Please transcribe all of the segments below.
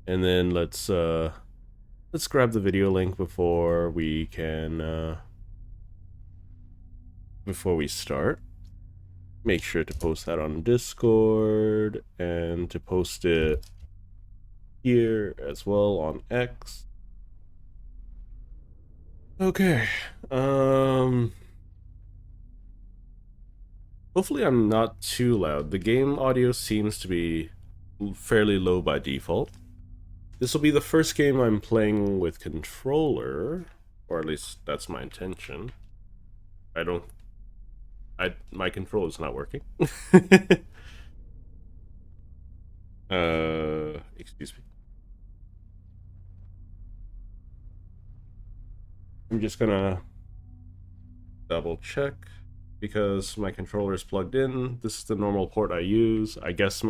And then let's grab the video link before we can before we start. Make sure to post that on Discord and to post it here as well on X. Okay. Hopefully I'm not too loud. The game audio seems to be fairly low by default. This will be the first game I'm playing with controller, or at least that's my intention. My controller's not working. Excuse me. I'm just gonna double check because my controller is plugged in. This is the normal port I use. I guess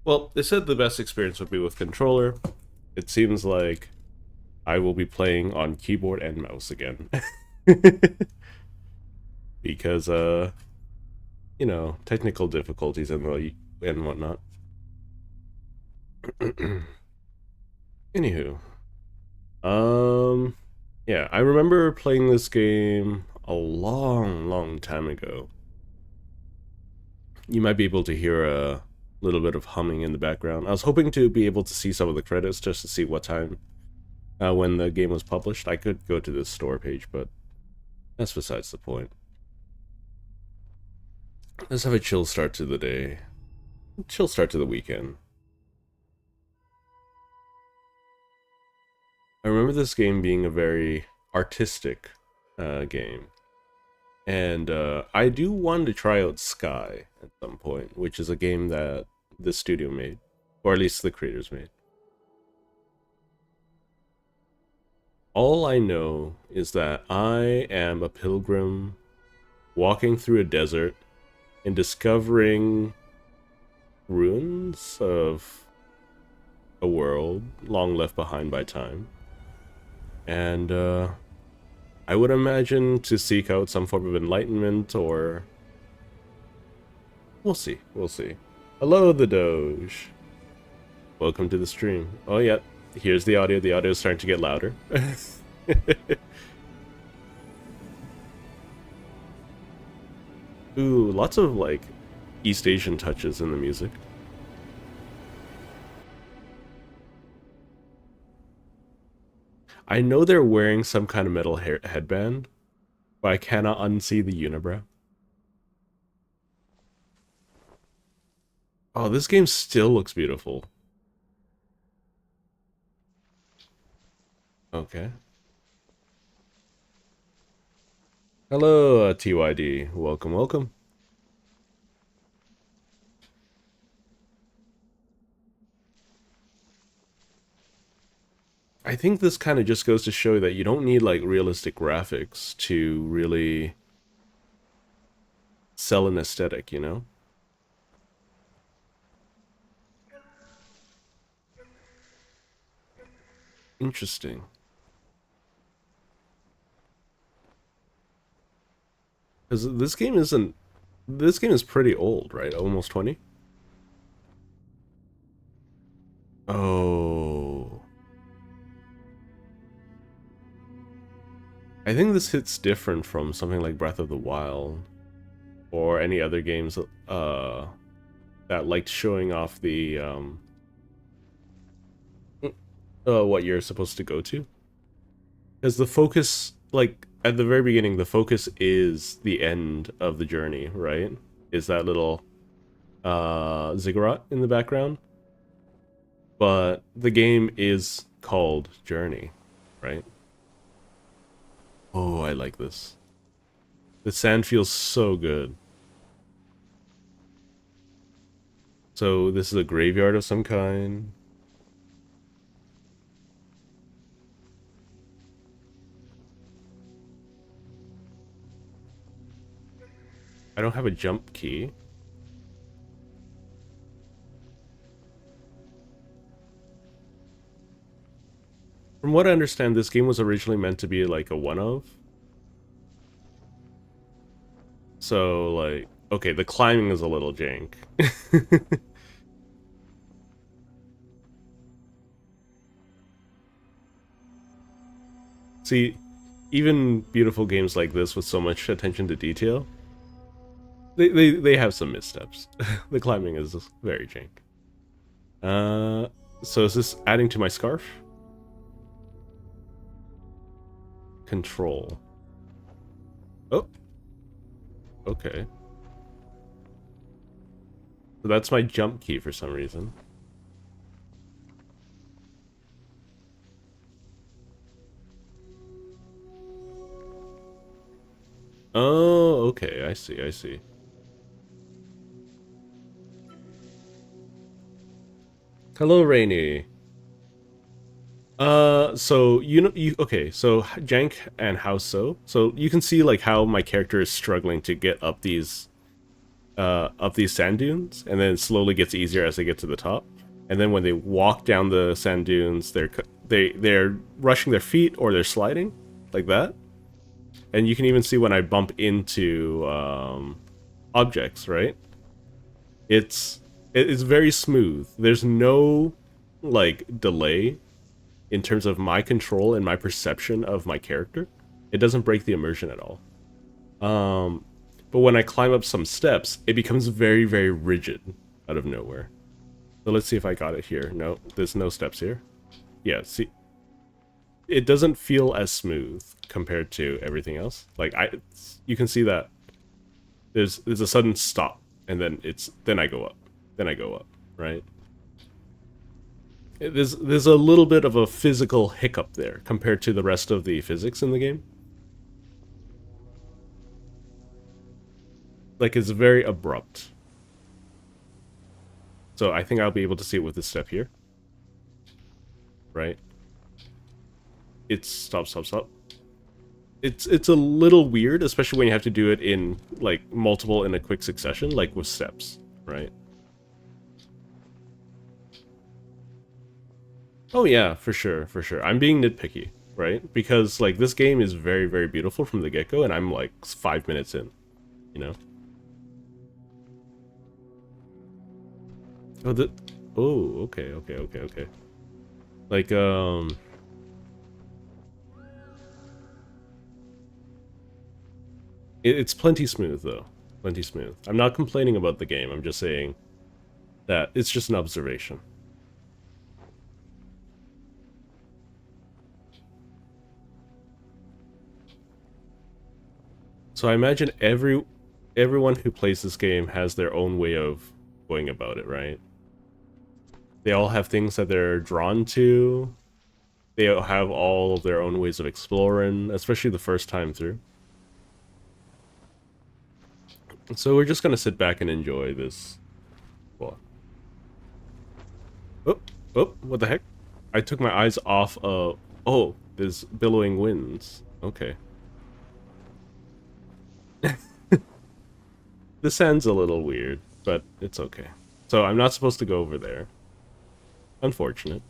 well, they said the best experience would be with controller. It seems like I will be playing on keyboard and mouse again. Because you know, technical difficulties and whatnot. Anywho, yeah, I remember playing this game a long time ago. You might be able to hear a little bit of humming in the background. I was hoping to be able to see some of the credits just to see what time when the game was published. I could go to the store page, but that's besides the point. Let's have a chill start to the day. Chill start to the weekend. I remember this game being a very artistic game. And I do want to try out Sky at some point, which is a game that the studio made, or at least the creators made. All I know is that I am a pilgrim walking through a desert and discovering ruins of a world long left behind by time. And I would imagine to seek out some form of enlightenment, or we'll see. Hello, the Doge. Welcome to the stream. Oh yeah, here's the audio. The audio is starting to get louder. Ooh, lots of like East Asian touches in the music. I know they're wearing some kind of metal headband, but I cannot unsee the unibrow. Oh, this game still looks beautiful. Okay. Hello, TYD. Welcome. I think this kind of just goes to show that you don't need like realistic graphics to really sell an aesthetic, you know? Interesting. Because this game isn't. This game is pretty old, right? Almost 20? Oh. I think this hits different from something like Breath of the Wild or any other games that liked showing off the what you're supposed to go to. Because the focus, like at the very beginning, the focus is the end of the journey, right? Is that little ziggurat in the background? But the game is called Journey, right? Oh, I like this. The sand feels so good. So this is a graveyard of some kind. I don't have a jump key. From what I understand, this game was originally meant to be like a one-of. So, like, okay, the climbing is a little jank. See, even beautiful games like this with so much attention to detail, they have some missteps. The climbing is very jank. So is this adding to my scarf? Control. Oh. Okay. So that's my jump key for some reason. Oh, okay. I see. I see. Hello, Rainy. So okay, so Jank and how so? So you can see like how my character is struggling to get up these sand dunes, and then it slowly gets easier as they get to the top. And then when they walk down the sand dunes, they're rushing their feet or they're sliding like that. And you can even see when I bump into objects, right? It's very smooth. There's no like delay in terms of my control and my perception of my character. It doesn't break the immersion at all. But when I climb up some steps, it becomes very, very rigid out of nowhere. So let's see if I got it here. No, there's no steps here. Yeah, see, it doesn't feel as smooth compared to everything else. Like you can see that there's a sudden stop, and then I go up, right? There's a little bit of a physical hiccup there compared to the rest of the physics in the game. Like, it's very abrupt. So I think I'll be able to see it with this step here. Right? It's stop. It's a little weird, especially when you have to do it in, like, multiple in a quick succession, like with steps, right? Oh yeah, for sure, for sure. I'm being nitpicky, right? Because, like, this game is very, very beautiful from the get-go, and I'm, like, 5 minutes in, you know? Oh, okay. Like, it's plenty smooth, though. Plenty smooth. I'm not complaining about the game, I'm just saying that it's just an observation. So I imagine everyone who plays this game has their own way of going about it, right? They all have things that they're drawn to. They have all of their own ways of exploring, especially the first time through. So we're just gonna sit back and enjoy this. Well, what the heck? I took my eyes off of... Oh, there's billowing winds. Okay. This sounds a little weird, but it's okay. So I'm not supposed to go over there. Unfortunate.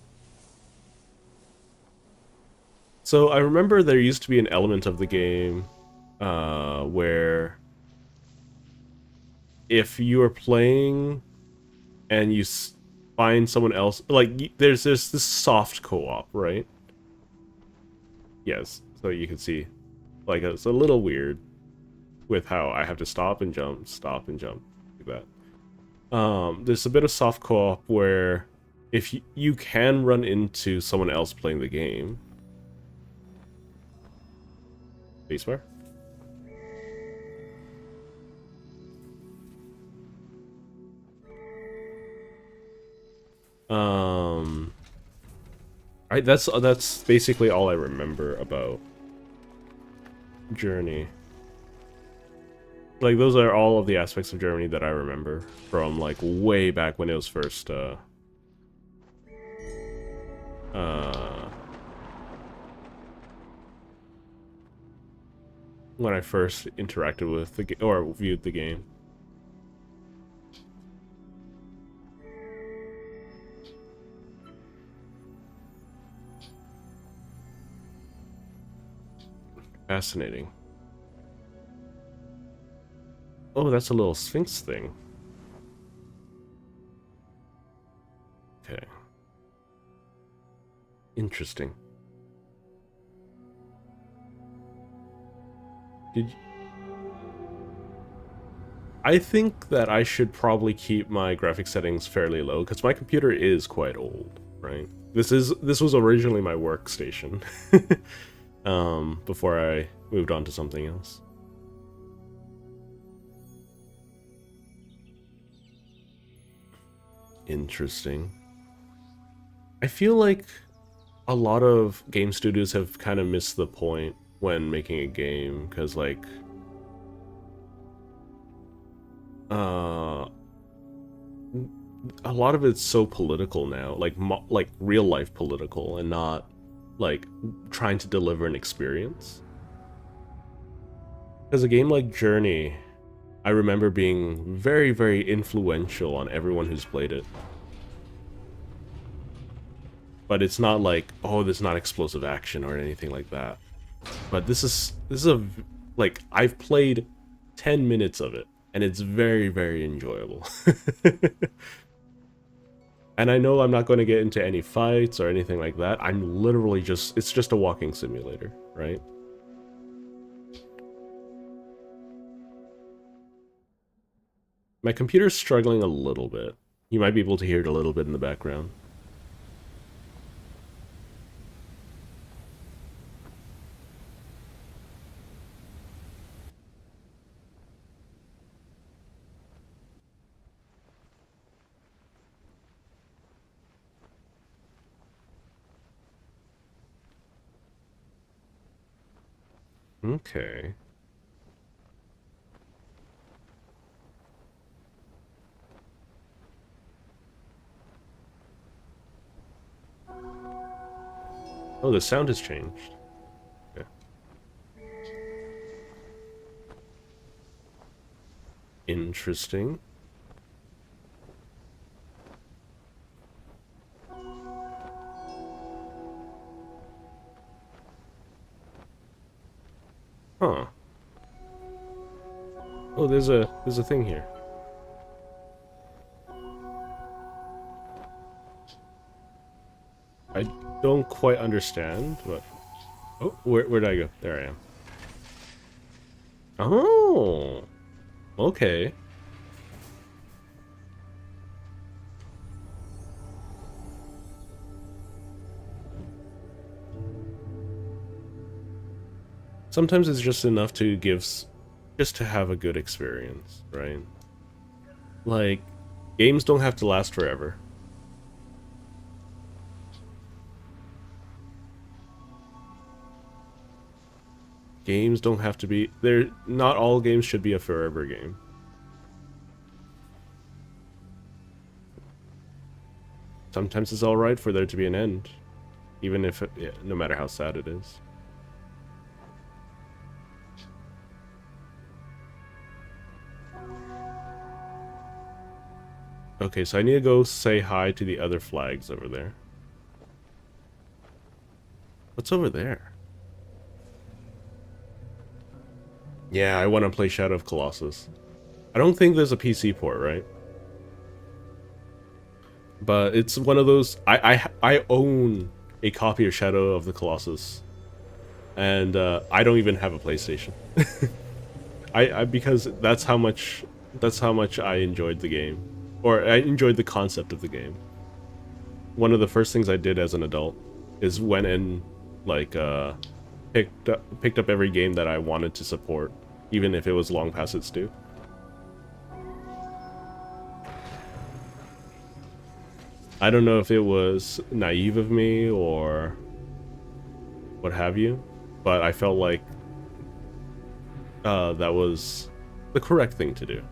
So I remember there used to be an element of the game where if you are playing and you find someone else, like there's this soft co-op, right? Yes, so you can see, like, it's a little weird with how I have to stop and jump, like that. There's a bit of soft co-op where if you can run into someone else playing the game. Spacebar? That's basically all I remember about Journey. Like, those are all of the aspects of Journey that I remember from, like, way back when it was first, when I first interacted with the game, or viewed the game. Fascinating. Oh, that's a little Sphinx thing. Okay. Interesting. Did I think that I should probably keep my graphic settings fairly low because my computer is quite old, right? This was originally my workstation before I moved on to something else. Interesting. I feel like a lot of game studios have kind of missed the point when making a game because like a lot of it's so political now, like real life political, and not like trying to deliver an experience. Because a game like Journey, I remember being very, very influential on everyone who's played it. But it's not like, oh, there's not explosive action or anything like that. But this is a like I've played 10 minutes of it, and it's very, very enjoyable. And I know I'm not going to get into any fights or anything like that. I'm literally it's just a walking simulator, right? My computer's struggling a little bit. You might be able to hear it a little bit in the background. Okay. Oh, the sound has changed. Okay. Interesting. Huh. Oh, there's a thing here. I don't quite understand, but oh, where did I go? There I am. Oh, okay. Sometimes it's just enough to just to have a good experience, right? Like, games don't have to last forever. Games don't have to be not all games should be a forever game. Sometimes it's alright for there to be an end, even if yeah, no matter how sad it is. Okay, so I need to go say hi to the other flags over there. What's over there? Yeah, I want to play Shadow of Colossus. I don't think there's a PC port, right? But it's one of those... I own a copy of Shadow of the Colossus. And I don't even have a PlayStation. Because that's how much I enjoyed the game. Or I enjoyed the concept of the game. One of the first things I did as an adult is went and like picked up every game that I wanted to support, even if it was long past its due. I don't know if it was naive of me or what have you, but I felt like that was the correct thing to do.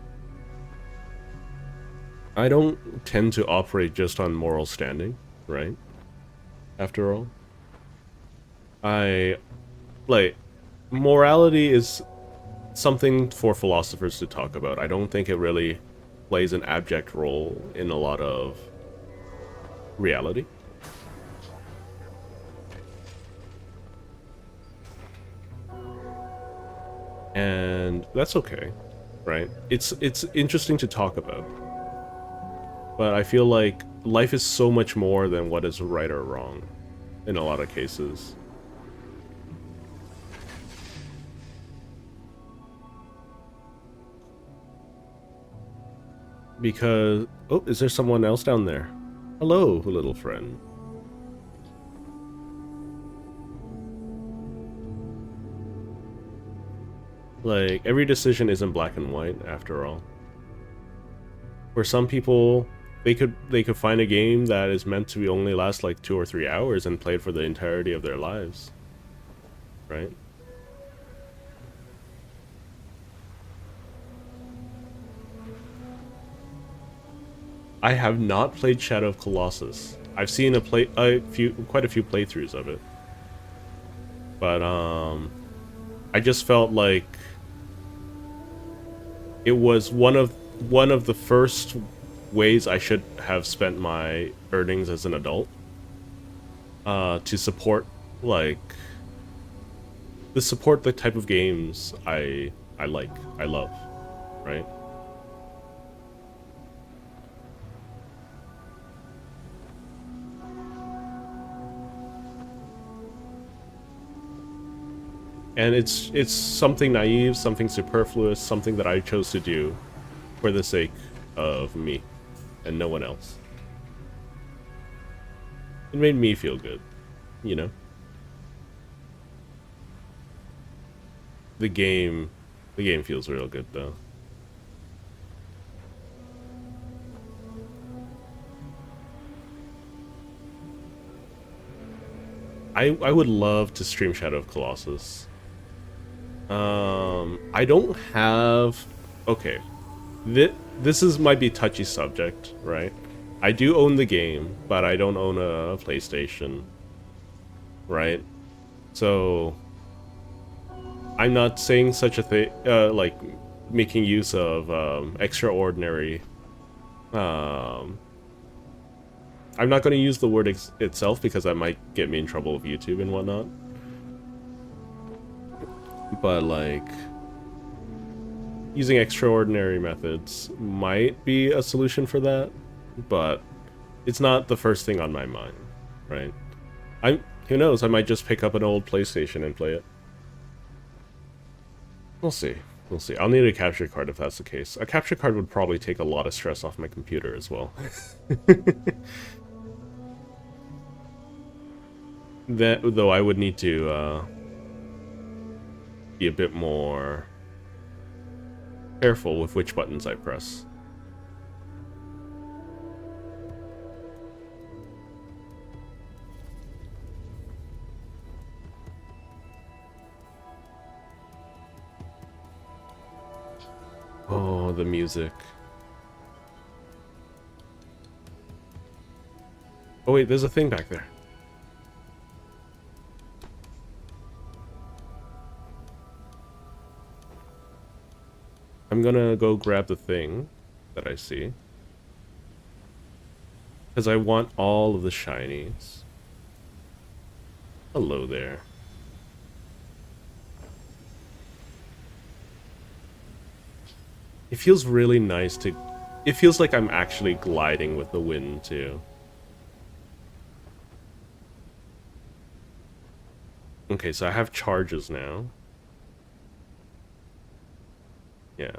I don't tend to operate just on moral standing, right? After all. Morality is something for philosophers to talk about. I don't think it really plays an abject role in a lot of reality. And that's okay, right? It's interesting to talk about. But I feel like life is so much more than what is right or wrong in a lot of cases. Because oh, is there someone else down there? Hello, little friend. Like every decision isn't black and white after all. For some people, they could find a game that is meant to only last like 2 or 3 hours and play it for the entirety of their lives, right? I have not played Shadow of Colossus. I've seen quite a few playthroughs of it, but I just felt like it was one of the first ways I should have spent my earnings as an adult, to support like the type of games I like, I love, right? And it's something naive, something superfluous, something that I chose to do for the sake of me and no one else. It made me feel good, you know? The game the game feels real good though. I would love to stream Shadow of Colossus. I don't have okay. This is might be touchy subject, right? I do own the game, but I don't own a PlayStation, right? So I'm not saying such a thing, like making use of extraordinary. Um, I'm not going to use the word itself because that might get me in trouble with YouTube and whatnot. But like using extraordinary methods might be a solution for that, but it's not the first thing on my mind, right? Who knows, I might just pick up an old PlayStation and play it. We'll see. We'll see. I'll need a capture card if that's the case. A capture card would probably take a lot of stress off my computer as well. That though I would need to be a bit more careful with which buttons I press. Oh, the music. Oh wait, there's a thing back there. I'm gonna go grab the thing that I see. Because I want all of the shinies. Hello there. It feels really nice to... It feels like I'm actually gliding with the wind, too. Okay, so I have charges now. Yeah.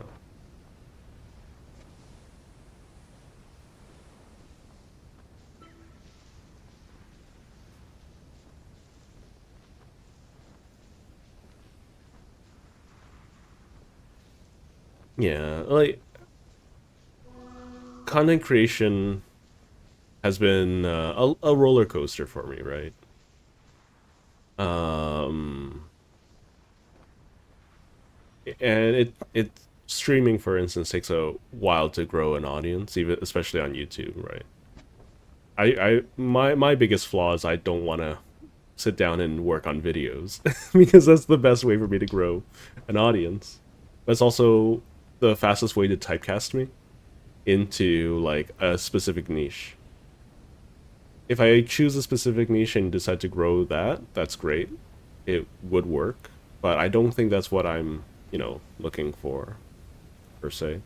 Yeah, like... Content creation has been a roller coaster for me, right? Um... And it streaming, for instance, takes a while to grow an audience, even especially on YouTube, right? My biggest flaw is I don't want to sit down and work on videos because that's the best way for me to grow an audience. That's also the fastest way to typecast me into like a specific niche. If I choose a specific niche and decide to grow that, that's great. It would work, but I don't think that's what I'm, looking for per se.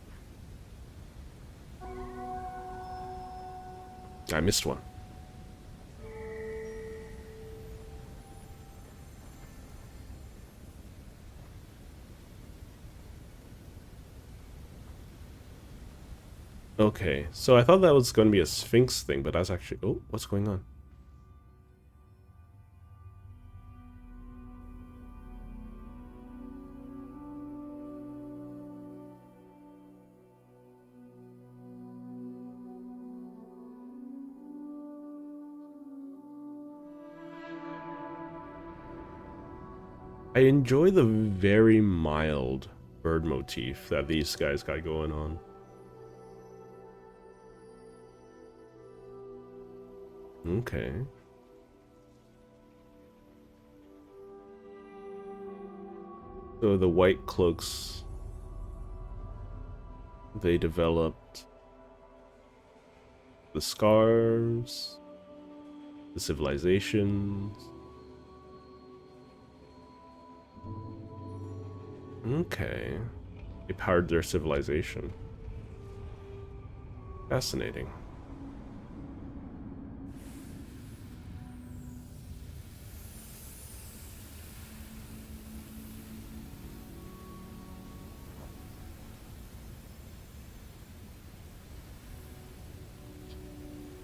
I missed one. Okay, so I thought that was going to be a Sphinx thing, but that's actually... Oh, what's going on? I enjoy the very mild bird motif that these guys got going on. Okay. So the white cloaks, they developed the scars, the civilizations. Okay. They powered their civilization. Fascinating.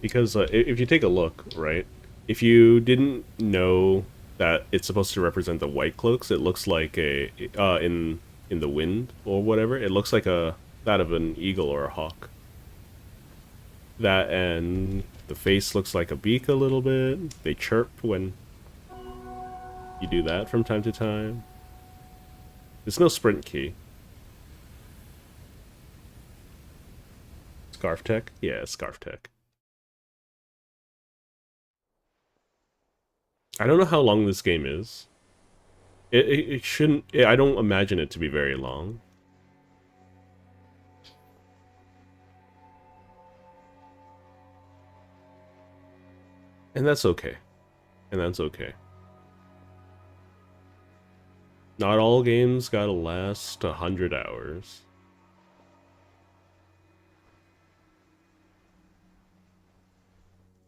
Because if you take a look, right, if you didn't know that it's supposed to represent the white cloaks, it looks like a in the wind or whatever. It looks like a that of an eagle or a hawk. That and the face looks like a beak a little bit. They chirp when you do that from time to time. There's no sprint key. Scarf tech? Yeah, scarf tech. I don't know how long this game is. It shouldn't... I don't imagine it to be very long. And that's okay. And that's okay. Not all games gotta last 100 hours.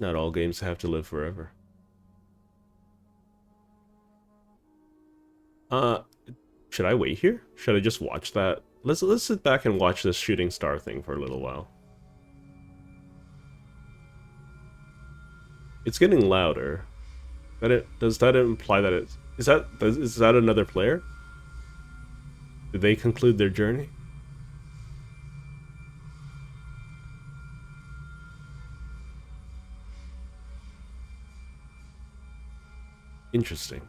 Not all games have to live forever. Uh, should I wait here? Should I just watch that? Let's sit back and watch this shooting star thing for a little while. It's getting louder. Does that imply that it's is that another player? Did they conclude their journey? Interesting.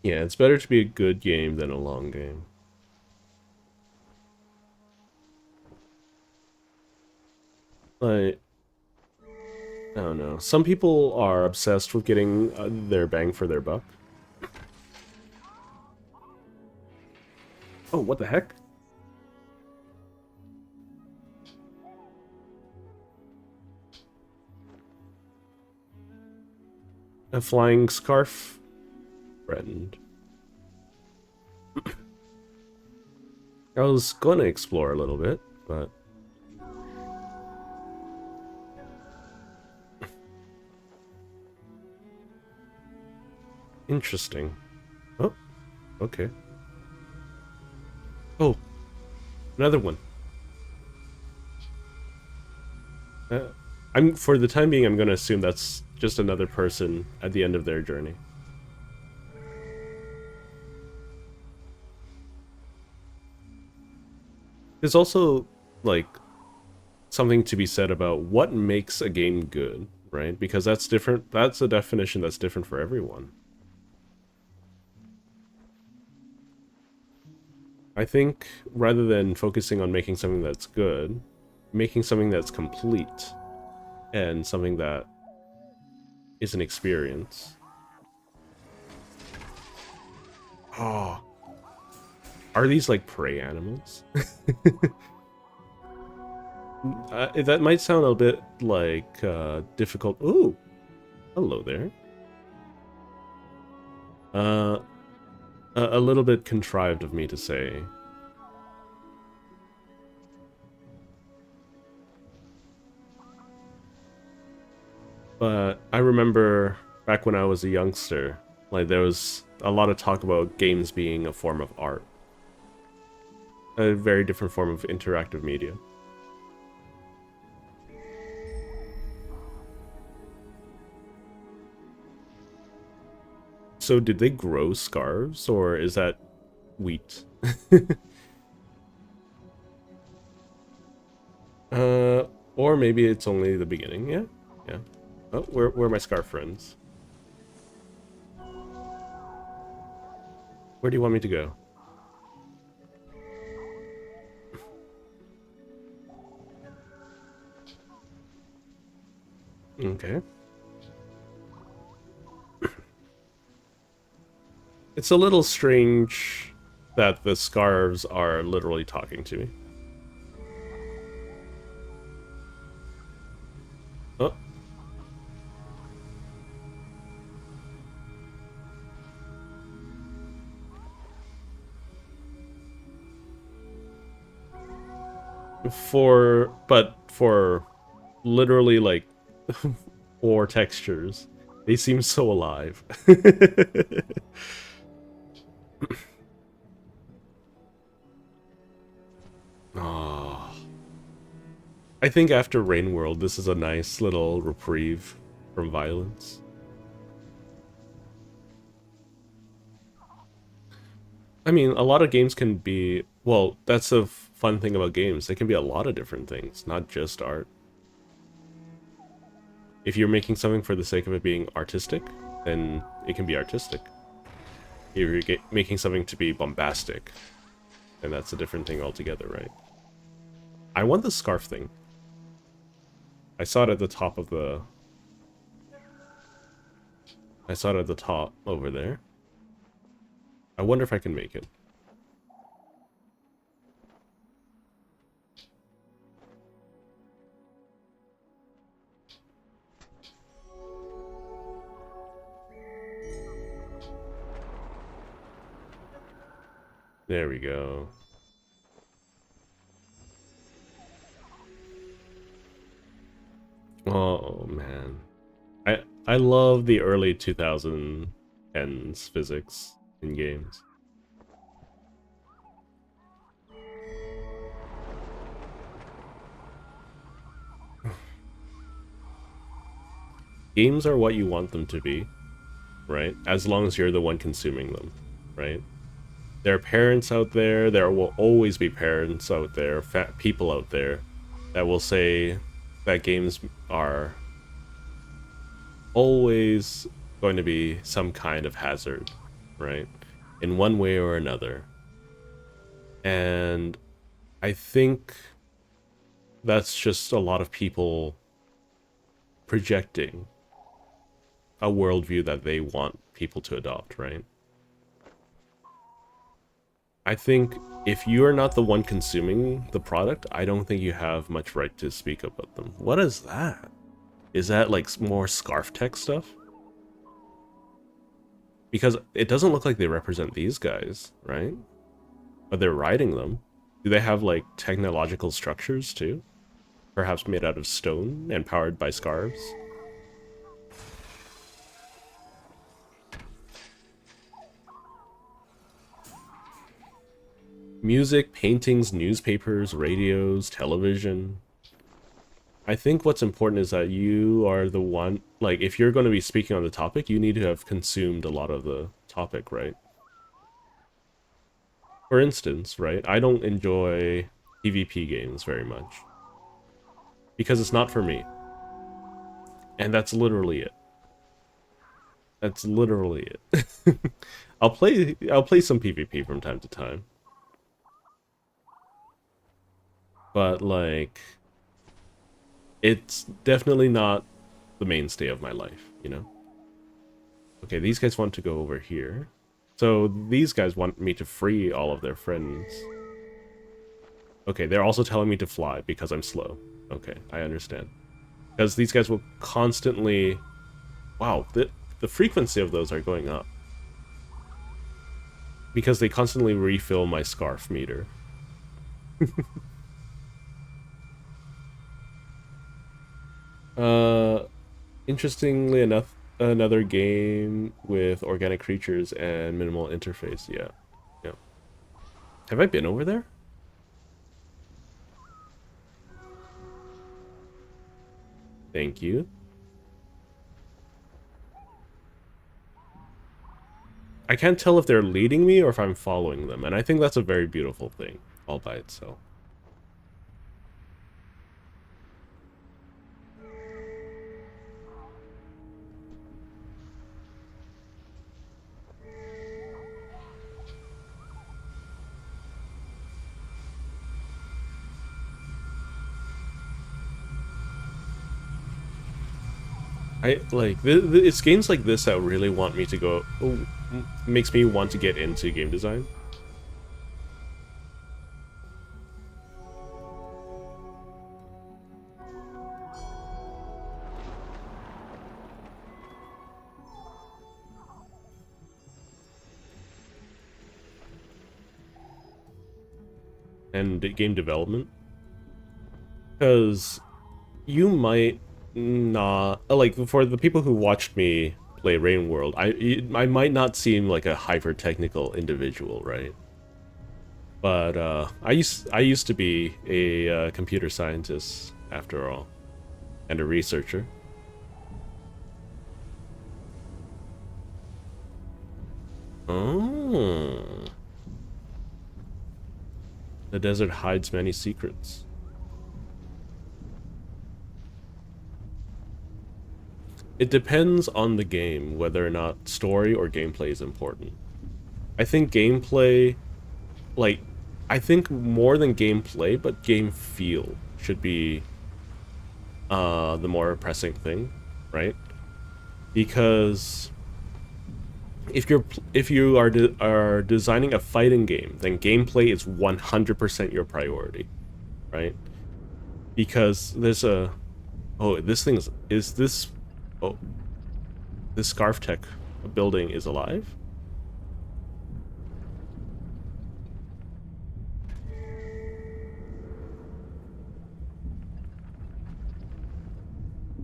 Yeah, it's better to be a good game than a long game. Like, I don't know. Some people are obsessed with getting their bang for their buck. Oh, what the heck? A flying scarf friend. I was going to explore a little bit, but... Interesting. Oh, okay. Oh, another one. For the time being, I'm going to assume that's just another person at the end of their journey. There's also, like, something to be said about what makes a game good, right? Because that's different. That's a definition that's different for everyone. I think rather than focusing on making something that's good, making something that's complete and something that is an experience. Oh, are these like prey animals? That might sound a bit like difficult. Ooh, hello there. Uh, a little bit contrived of me to say. But I remember back when I was a youngster, like there was a lot of talk about games being a form of art. A very different form of interactive media. So did they grow scarves, or is that wheat? Or maybe it's only the beginning, yeah? Yeah. Oh, where are my scarf friends? Where do you want me to go? Okay. It's a little strange that the scarves are literally talking to me. Oh. For literally like 4 textures. They seem so alive. Oh. I think after Rain World, this is a nice little reprieve from violence. I mean, a lot of games can be... Well, that's a fun thing about games. They can be a lot of different things, not just art. If you're making something for the sake of it being artistic, then it can be artistic. If you're making something to be bombastic, then that's a different thing altogether, right? I want the scarf thing. I saw it at the top of the... I saw it at the top over there. I wonder if I can make it. There we go. Oh man. I love the early 2010s physics in games. Games are what you want them to be, right? As long as you're the one consuming them, right? There are parents out there, there will always be parents out there, people out there, that will say that games are always going to be some kind of hazard, right? In one way or another. And I think that's just a lot of people projecting a worldview that they want people to adopt, right? I think if you're not the one consuming the product, I don't think you have much right to speak about them. What is that? Is that like more scarf tech stuff? Because it doesn't look like they represent these guys, right? But they're riding them. Do they have like technological structures too? Perhaps made out of stone and powered by scarves? Music, paintings, newspapers, radios, television. I think what's important is that you are the one, like, if you're going to be speaking on the topic, you need to have consumed a lot of the topic, right? For instance, right, I don't enjoy PvP games very much. Because it's not for me. And that's literally it. That's literally it. I'll play some PvP from time to time. But, like, it's definitely not the mainstay of my life, you know? Okay, these guys want to go over here. So these guys want me to free all of their friends. Okay, they're also telling me to fly because I'm slow. Okay, I understand. Because these guys will constantly... Wow, the frequency of those are going up. because they constantly refill my scarf meter. uh, Interestingly enough, another game with organic creatures and minimal interface. Yeah, yeah. Have I been over there? Thank you. I can't tell if they're leading me or if I'm following them, and I think that's a very beautiful thing all by itself. I like it's games like this that really want me to go. Oh, makes me want to get into game design. And game development, because you might not like, for the people who watched me play Rain World, I might not seem like a hyper technical individual, right? But I used to be a computer scientist after all, and a researcher. Oh, the desert hides many secrets. It depends on the game whether or not story or gameplay is important. I think gameplay, like, I think more than gameplay, but game feel should be the more pressing thing, right? Because if you are designing a fighting game, then gameplay is 100% your priority, right? Because there's a this thing is this oh this Scarf Tech building is alive.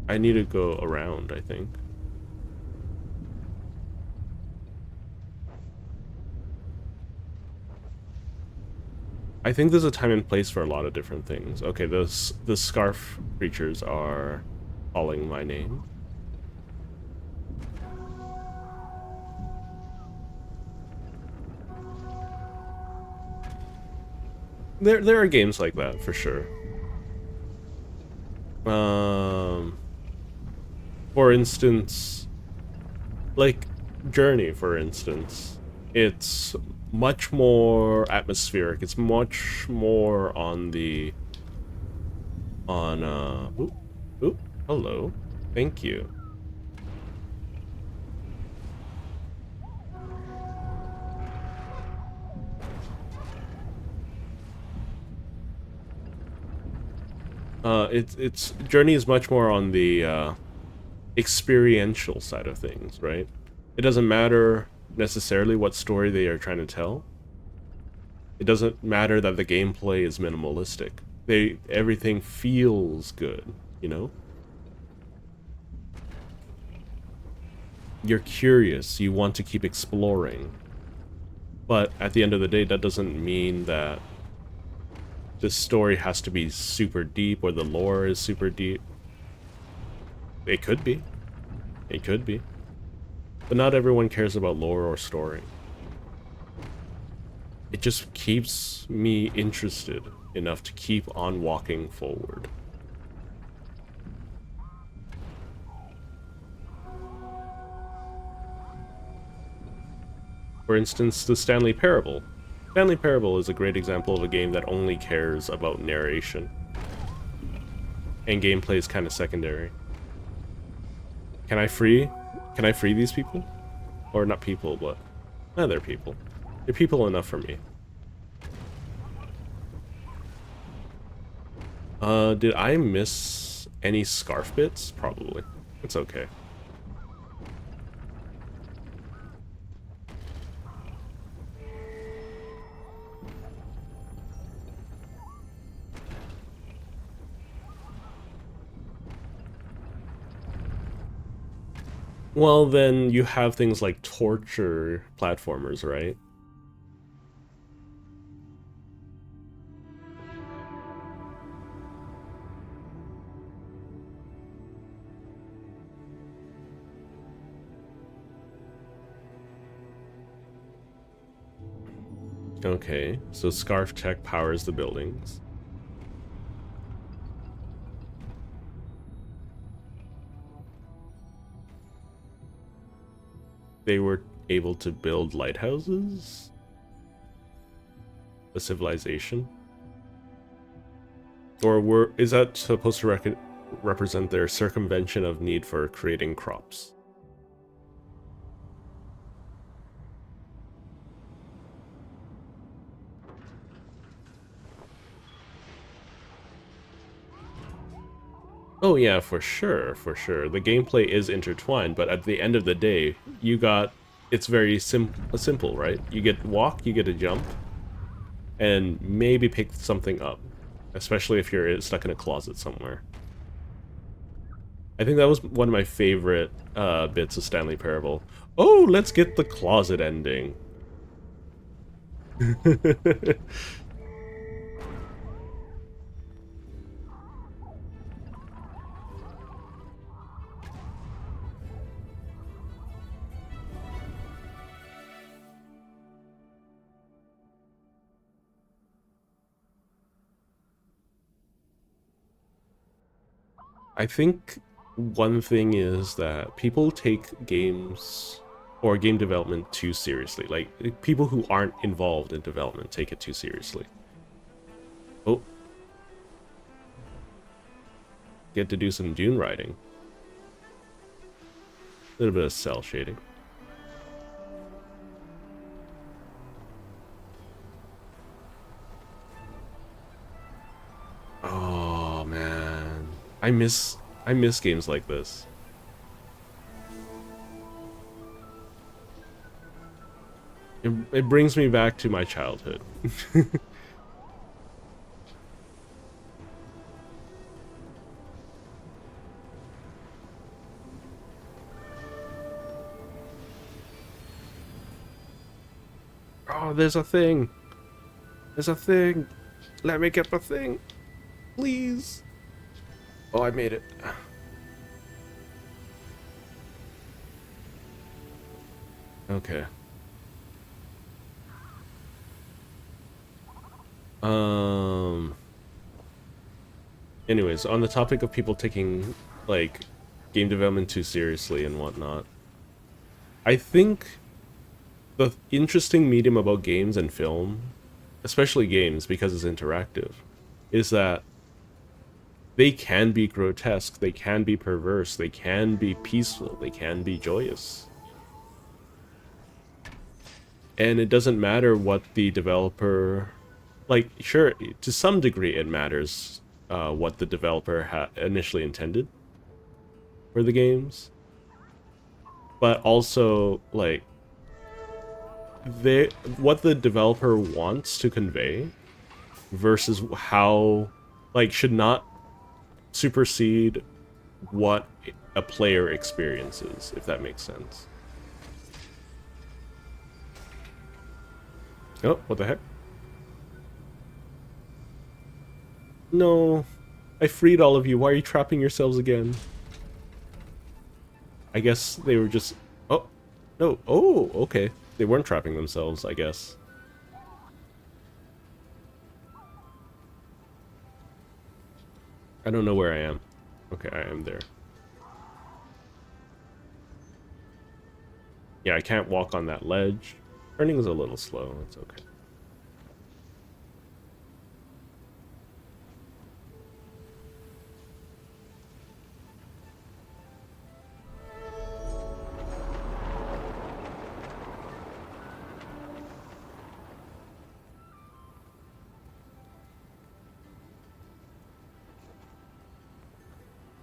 I need to go around, I think. I think there's a time and place for a lot of different things. Okay, the scarf creatures are calling my name. There are games like that for sure. For instance, like Journey, for instance, it's much more atmospheric. It's much more on the oop, hello. Thank you. It's Journey is much more on the experiential side of things, right? It doesn't matter necessarily what story they are trying to tell. It doesn't matter that the gameplay is minimalistic. Everything feels good, you know? You're curious, you want to keep exploring. But at the end of the day, that doesn't mean that the story has to be super deep or the lore is super deep. It could be. It could be. But not everyone cares about lore or story. It just keeps me interested enough to keep on walking forward. For instance, the Stanley Parable. Stanley Parable is a great example of a game that only cares about narration. And gameplay is kind of secondary. Can I free these people? Or not people, but... they're people. They're people enough for me. Did I miss any scarf bits? Probably. It's okay. Well, then you have things like torture platformers, right? Okay, so Scarf Tech powers the buildings. They were able to build lighthouses? A civilization? Or is that supposed to represent their circumvention of need for creating crops? Oh yeah, for sure, for sure. The gameplay is intertwined, but at the end of the day, it's very simple, right? You get walk, you get a jump, and maybe pick something up, especially if you're stuck in a closet somewhere. I think that was one of my favorite bits of Stanley Parable. Oh, let's get the closet ending. I think one thing is that people take games or game development too seriously. Like, people who aren't involved in development take it too seriously. Oh, get to do some dune riding. A little bit of cell shading. Oh man, I miss games like this. It brings me back to my childhood. Oh, there's a thing. There's a thing. Let me get the thing, please. Oh, I made it. Okay. Um. Anyways, on the topic of people taking, like, game development too seriously and whatnot, I think the interesting medium about games and film, especially games because it's interactive, is that they can be grotesque, they can be perverse, they can be peaceful, they can be joyous. And it doesn't matter what the developer, like, sure, to some degree it matters what the developer initially intended for the games, but also, like, what the developer wants to convey versus how, like, should not supersede what a player experiences, if that makes sense. Oh, what the heck? No, I freed all of you. Why are you trapping yourselves again? I guess they were just... Oh, no. Oh, okay. They weren't trapping themselves, I guess. I don't know where I am. Okay, I am there. Yeah, I can't walk on that ledge. Turning is a little slow. It's okay.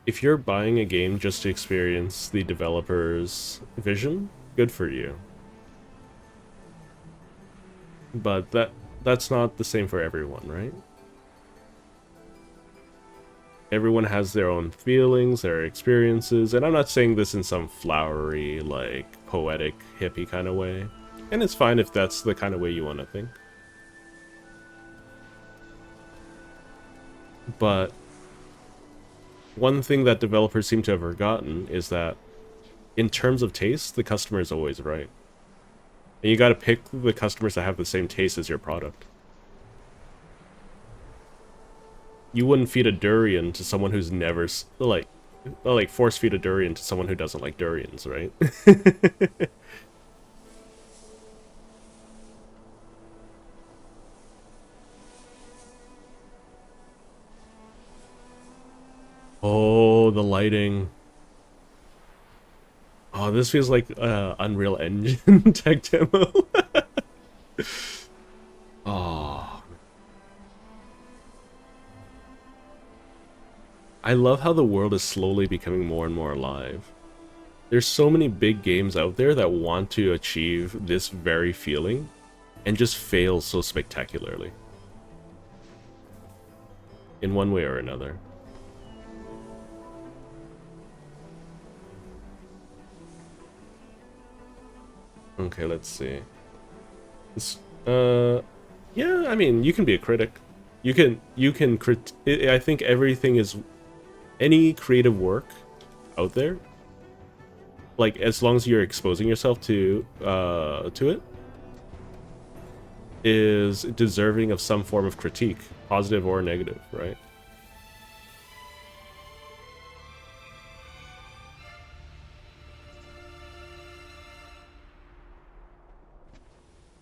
If you're buying a game just to experience the developer's vision, good for you. But that's not the same for everyone, right? Everyone has their own feelings, their experiences, and I'm not saying this in some flowery, like, poetic, hippie kind of way. And it's fine if that's the kind of way you want to think. But one thing that developers seem to have forgotten is that in terms of taste, the customer is always right. And you gotta pick the customers that have the same taste as your product. You wouldn't feed a durian to someone who's never, like force feed a durian to someone who doesn't like durians, right? Oh, the lighting. Oh, this feels like Unreal Engine tech demo. Oh. I love how the world is slowly becoming more and more alive. There's so many big games out there that want to achieve this very feeling and just fail so spectacularly. In one way or another. Okay, let's see. This, yeah, I mean, you can be a critic. You can I think everything is, any creative work out there, like, as long as you're exposing yourself to it, is deserving of some form of critique, positive or negative, right?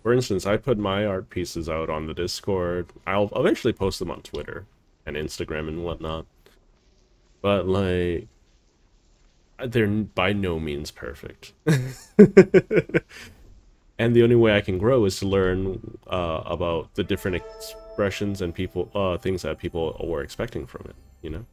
For instance, I put my art pieces out on the Discord. I'll eventually post them on Twitter and Instagram and whatnot. But, like, they're by no means perfect. And the only way I can grow is to learn about the different expressions and things that people were expecting from it, you know?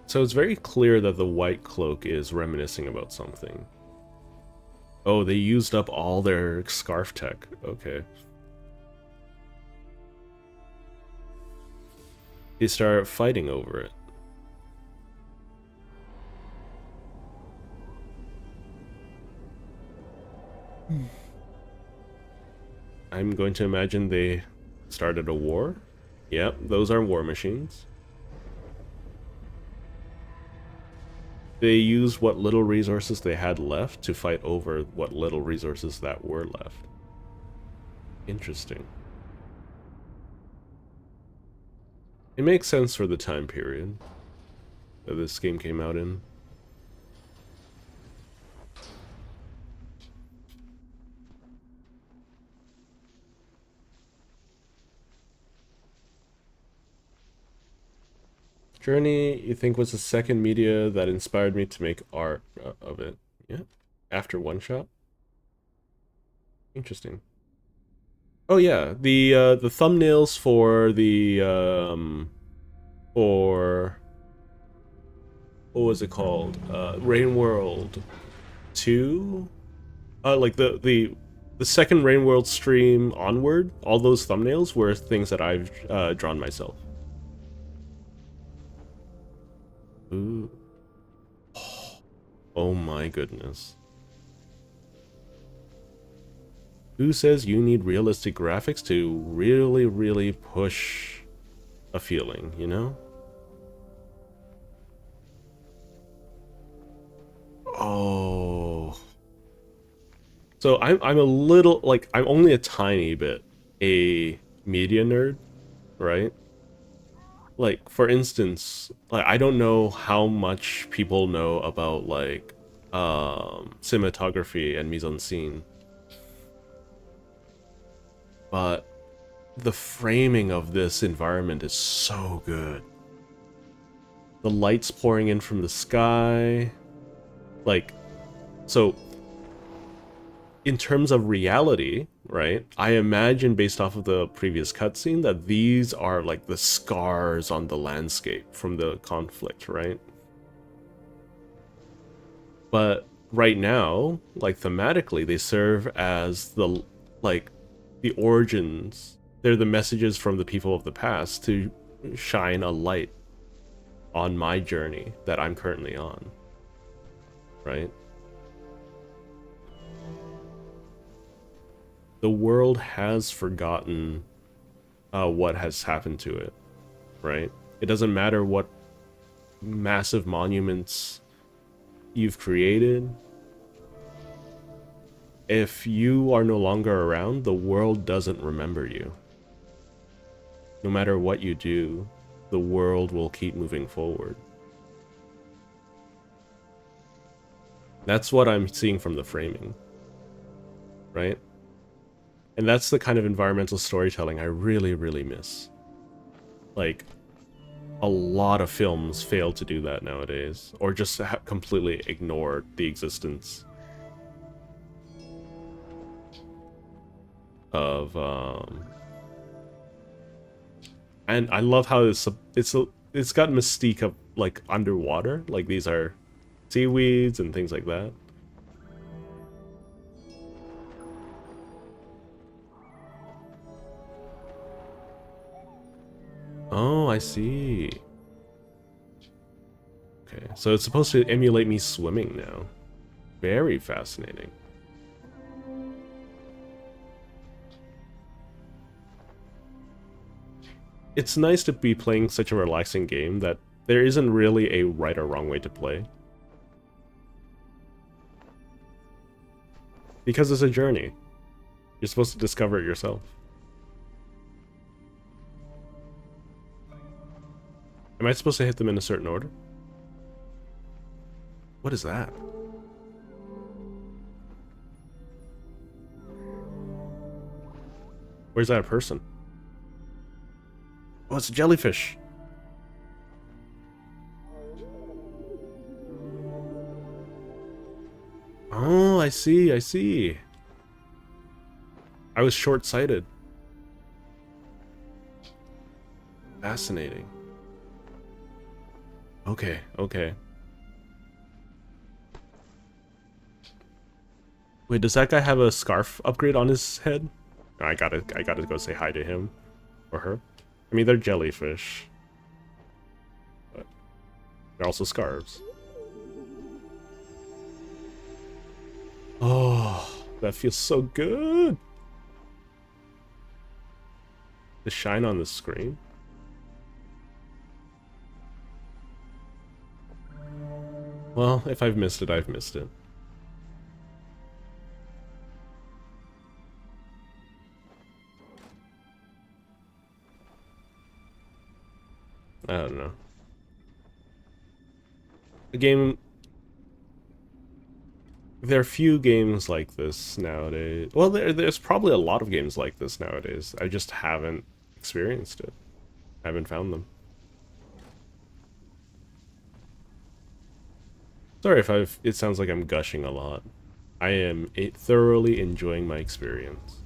So it's very clear that the white cloak is reminiscing about something. Oh, they used up all their scarf tech. Okay. They start fighting over it. I'm going to imagine they started a war. Yep, those are war machines. They used what little resources they had left to fight over what little resources that were left. Interesting. It makes sense for the time period that this game came out in. Journey, you think, was the second media that inspired me to make art of it. Yeah. After One Shot. Interesting. Oh yeah, the thumbnails for the for what was it called? Rain World 2? Like the second Rain World stream onward, all those thumbnails were things that I've drawn myself. Ooh. Oh my goodness. Who says you need realistic graphics to really, really push a feeling, you know? Oh. So I'm a little, like, I'm only a tiny bit a media nerd, right? Like, for instance, like, I don't know how much people know about, like, cinematography and mise-en-scene, but the framing of this environment is so good. The lights pouring in from the sky, like, so in terms of reality, right? I imagine based off of the previous cutscene that these are like the scars on the landscape from the conflict, right? But right now, like thematically, they serve as the like the origins. They're the messages from the people of the past to shine a light on my journey that I'm currently on, right? The world has forgotten what has happened to it, right? It doesn't matter what massive monuments you've created. If you are no longer around, the world doesn't remember you. No matter what you do, the world will keep moving forward. That's what I'm seeing from the framing, right? And that's the kind of environmental storytelling I really, really miss. Like, a lot of films fail to do that nowadays, or just completely ignore the existence of and I love how it's got mystique of like underwater, like these are seaweeds and things like that. Oh, I see. Okay, so it's supposed to emulate me swimming now. Very fascinating. It's nice to be playing such a relaxing game that there isn't really a right or wrong way to play. Because it's a journey. You're supposed to discover it yourself. Am I supposed to hit them in a certain order? What is that? Where's that person? Oh, it's a jellyfish. Oh, I see, I see. I was short-sighted. Fascinating. Okay, okay. Wait, does that guy have a scarf upgrade on his head? I gotta go say hi to him. Or her. I mean, they're jellyfish. But they're also scarves. Oh, that feels so good. The shine on the screen. Well, if I've missed it, I've missed it. I don't know. The game... There are few games like this nowadays. Well, there's probably a lot of games like this nowadays. I just haven't experienced it. I haven't found them. Sorry if it sounds like I'm gushing a lot. I am thoroughly enjoying my experience.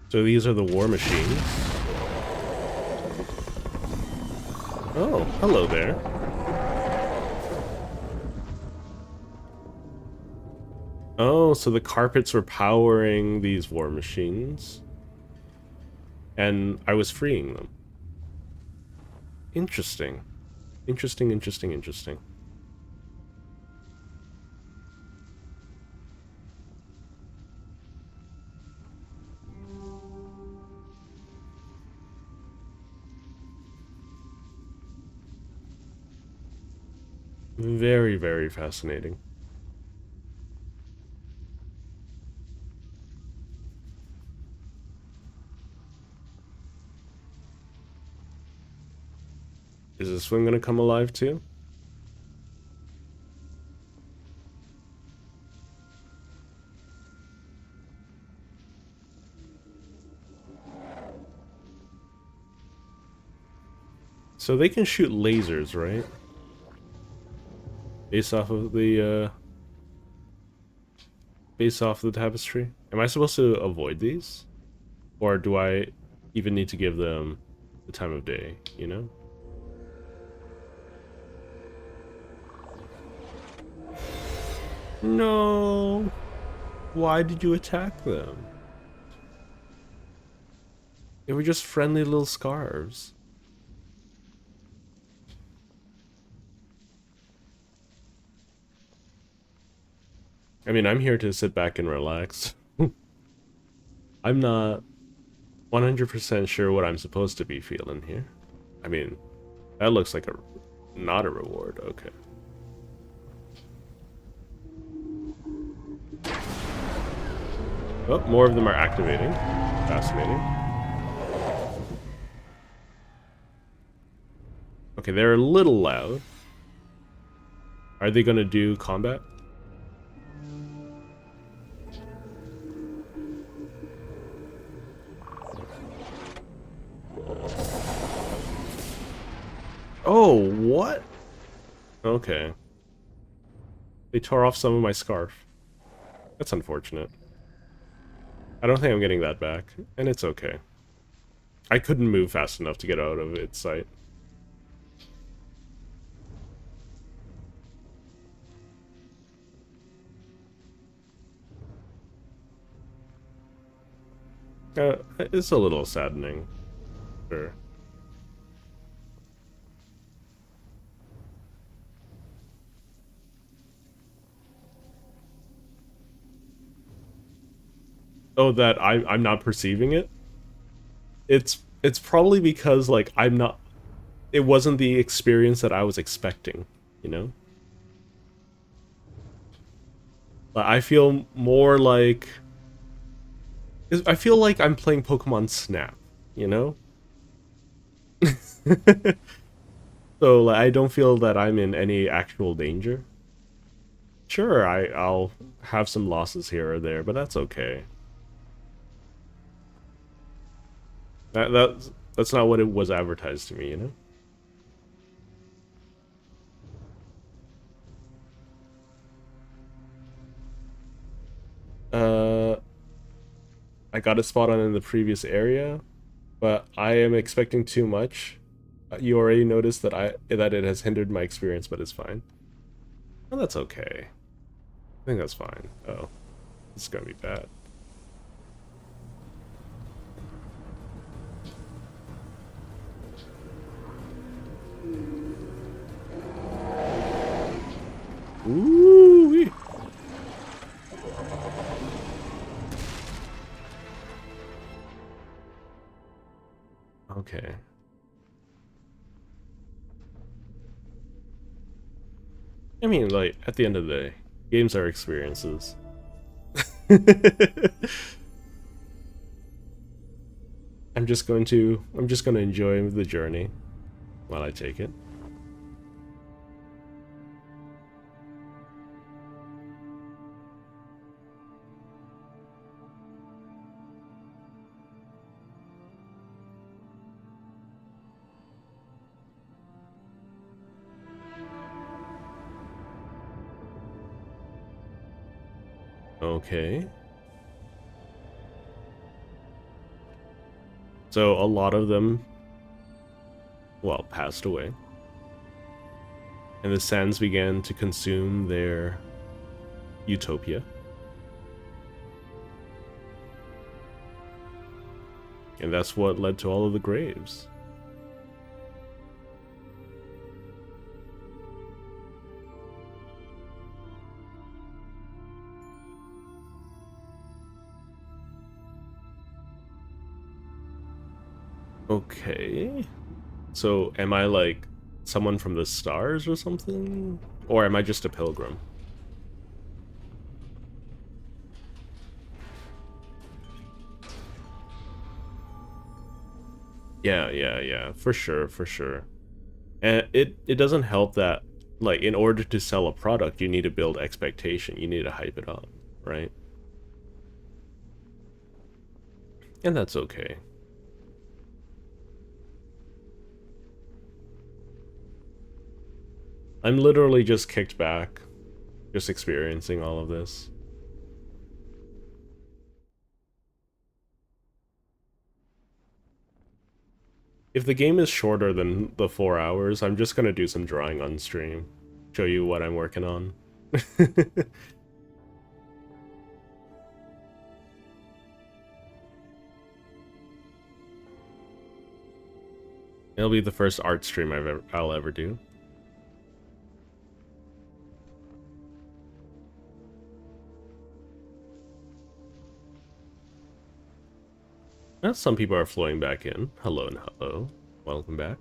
So these are the war machines. Oh, hello there. Oh, so the carpets were powering these war machines. And I was freeing them. Interesting. Interesting, interesting, interesting. Very, very fascinating. Is this one gonna come alive too? So they can shoot lasers, right? Based off of the tapestry. Am I supposed to avoid these? Or do I even need to give them the time of day, you know? No. Why did you attack them? They were just friendly little scarves. I mean, I'm here to sit back and relax. I'm not 100% sure what I'm supposed to be feeling here. I mean, that looks like not a reward. Okay. Oh, more of them are activating. Fascinating. Okay, they're a little loud. Are they gonna do combat? Oh, what? Okay. They tore off some of my scarf. That's unfortunate. I don't think I'm getting that back, and it's okay. I couldn't move fast enough to get out of its sight. It's a little saddening. Sure. Oh, that I'm not perceiving it? It's probably because, like, I'm not... It wasn't the experience that I was expecting, you know? But I feel more like... I feel like I'm playing Pokemon Snap, you know? So, like, I don't feel that I'm in any actual danger. Sure, I'll have some losses here or there, but that's okay. That's not what it was advertised to me, you know? I got a spot on in the previous area, but I am expecting too much. You already noticed that it has hindered my experience, but it's fine. Well, that's okay. I think that's fine. Oh, it's gonna be bad. Ooh. Okay. I mean, like, at the end of the day, games are experiences. I'm just going to enjoy the journey while I take it. Okay. So a lot of them, well, passed away. And the sands began to consume their utopia. And that's what led to all of the graves. Okay. So am I like someone from the stars or something? Or am I just a pilgrim? Yeah, for sure, for sure. And it doesn't help that, like, in order to sell a product, you need to build expectation. You need to hype it up, right? And that's okay. I'm literally just kicked back, just experiencing all of this. If the game is shorter than the 4 hours, I'm just gonna do some drawing on stream. Show you what I'm working on. It'll be the first art stream I'll ever do. Now some people are flowing back in. Hello and hello. Welcome back.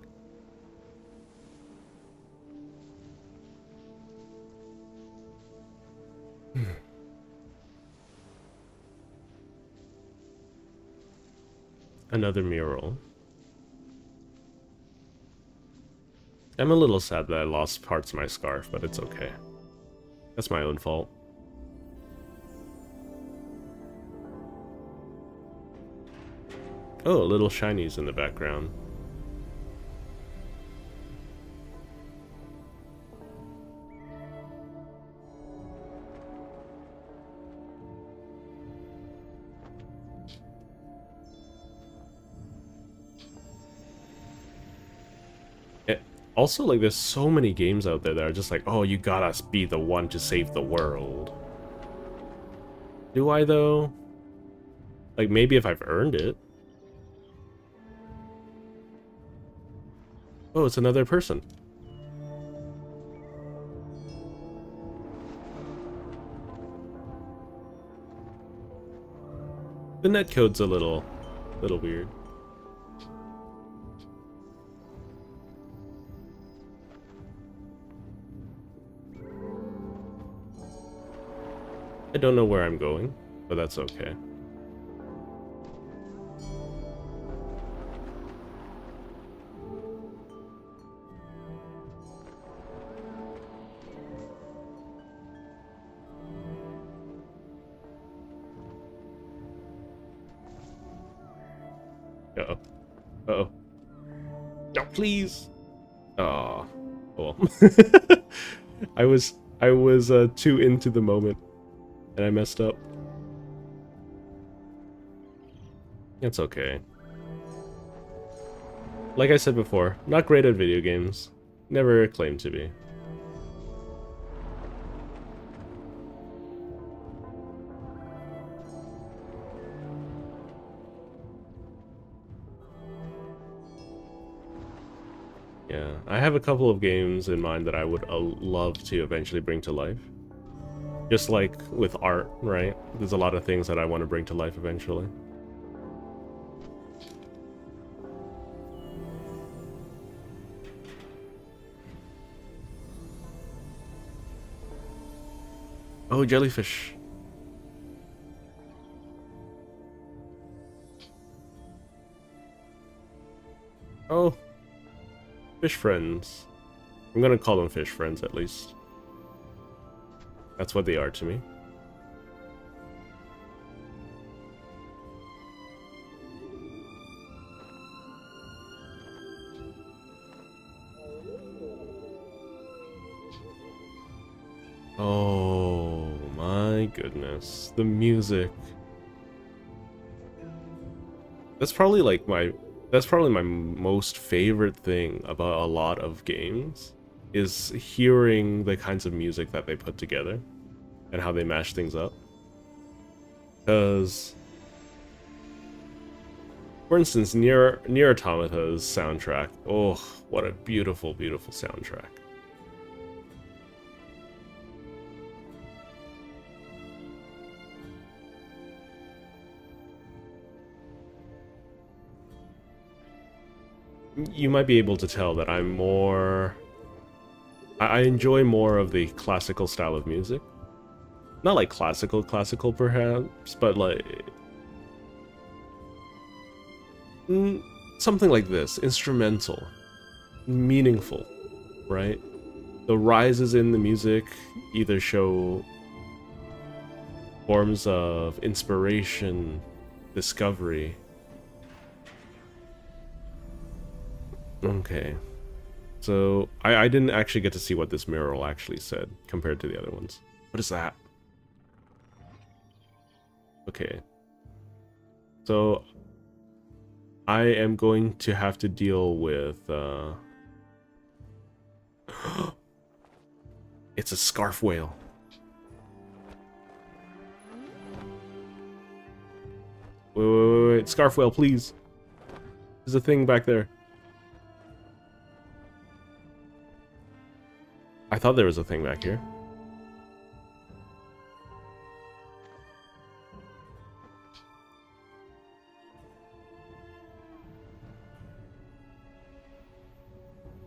Another mural. I'm a little sad that I lost parts of my scarf, but it's okay. That's my own fault. Oh, little shinies in the background. Also, like, there's so many games out there that are just like, oh, you gotta be the one to save the world. Do I, though? Like, maybe if I've earned it. Oh, it's another person. The netcode's a little weird. I don't know where I'm going, but that's okay. Uh-oh. Uh-oh. No, please! Aw. Oh, well. I was too into the moment. And I messed up. It's okay. Like I said before, not great at video games. Never claimed to be. Yeah, I have a couple of games in mind that I would love to eventually bring to life. Just like with art, right? There's a lot of things that I want to bring to life eventually. Oh, jellyfish. Oh, fish friends. I'm gonna call them fish friends at least. That's what they are to me. Oh my goodness. The music. That's probably my most favorite thing about a lot of games, is hearing the kinds of music that they put together and how they mash things up. Because, for instance, Nier Automata's soundtrack, oh, what a beautiful, beautiful soundtrack. You might be able to tell that I'm more... I enjoy more of the classical style of music. Not like classical perhaps, but like... something like this. Instrumental. Meaningful, right? The rises in the music either show forms of inspiration, discovery. Okay. So, I didn't actually get to see what this mural actually said compared to the other ones. What is that? Okay. So, I am going to have to deal with, it's a scarf whale. Wait, scarf whale, please. There's a thing back there. I thought there was a thing back here.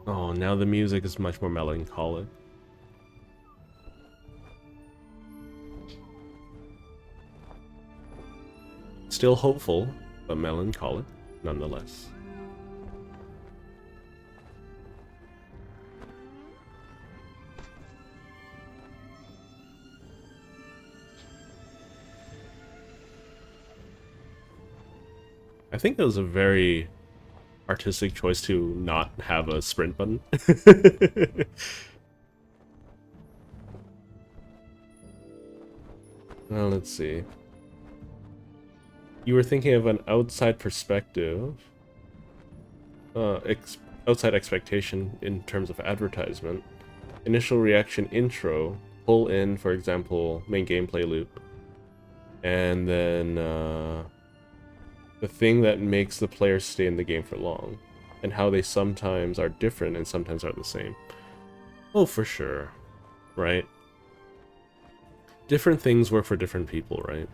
Oh, now the music is much more melancholic. Still hopeful, but melancholic nonetheless. I think that was a very artistic choice to not have a sprint button. Well, let's see. You were thinking of an outside perspective, outside expectation in terms of advertisement, initial reaction intro, pull in, for example, main gameplay loop, and then the thing that makes the player stay in the game for long, and how they sometimes are different and sometimes are the same. Oh, for sure, right? Different things work for different people, right?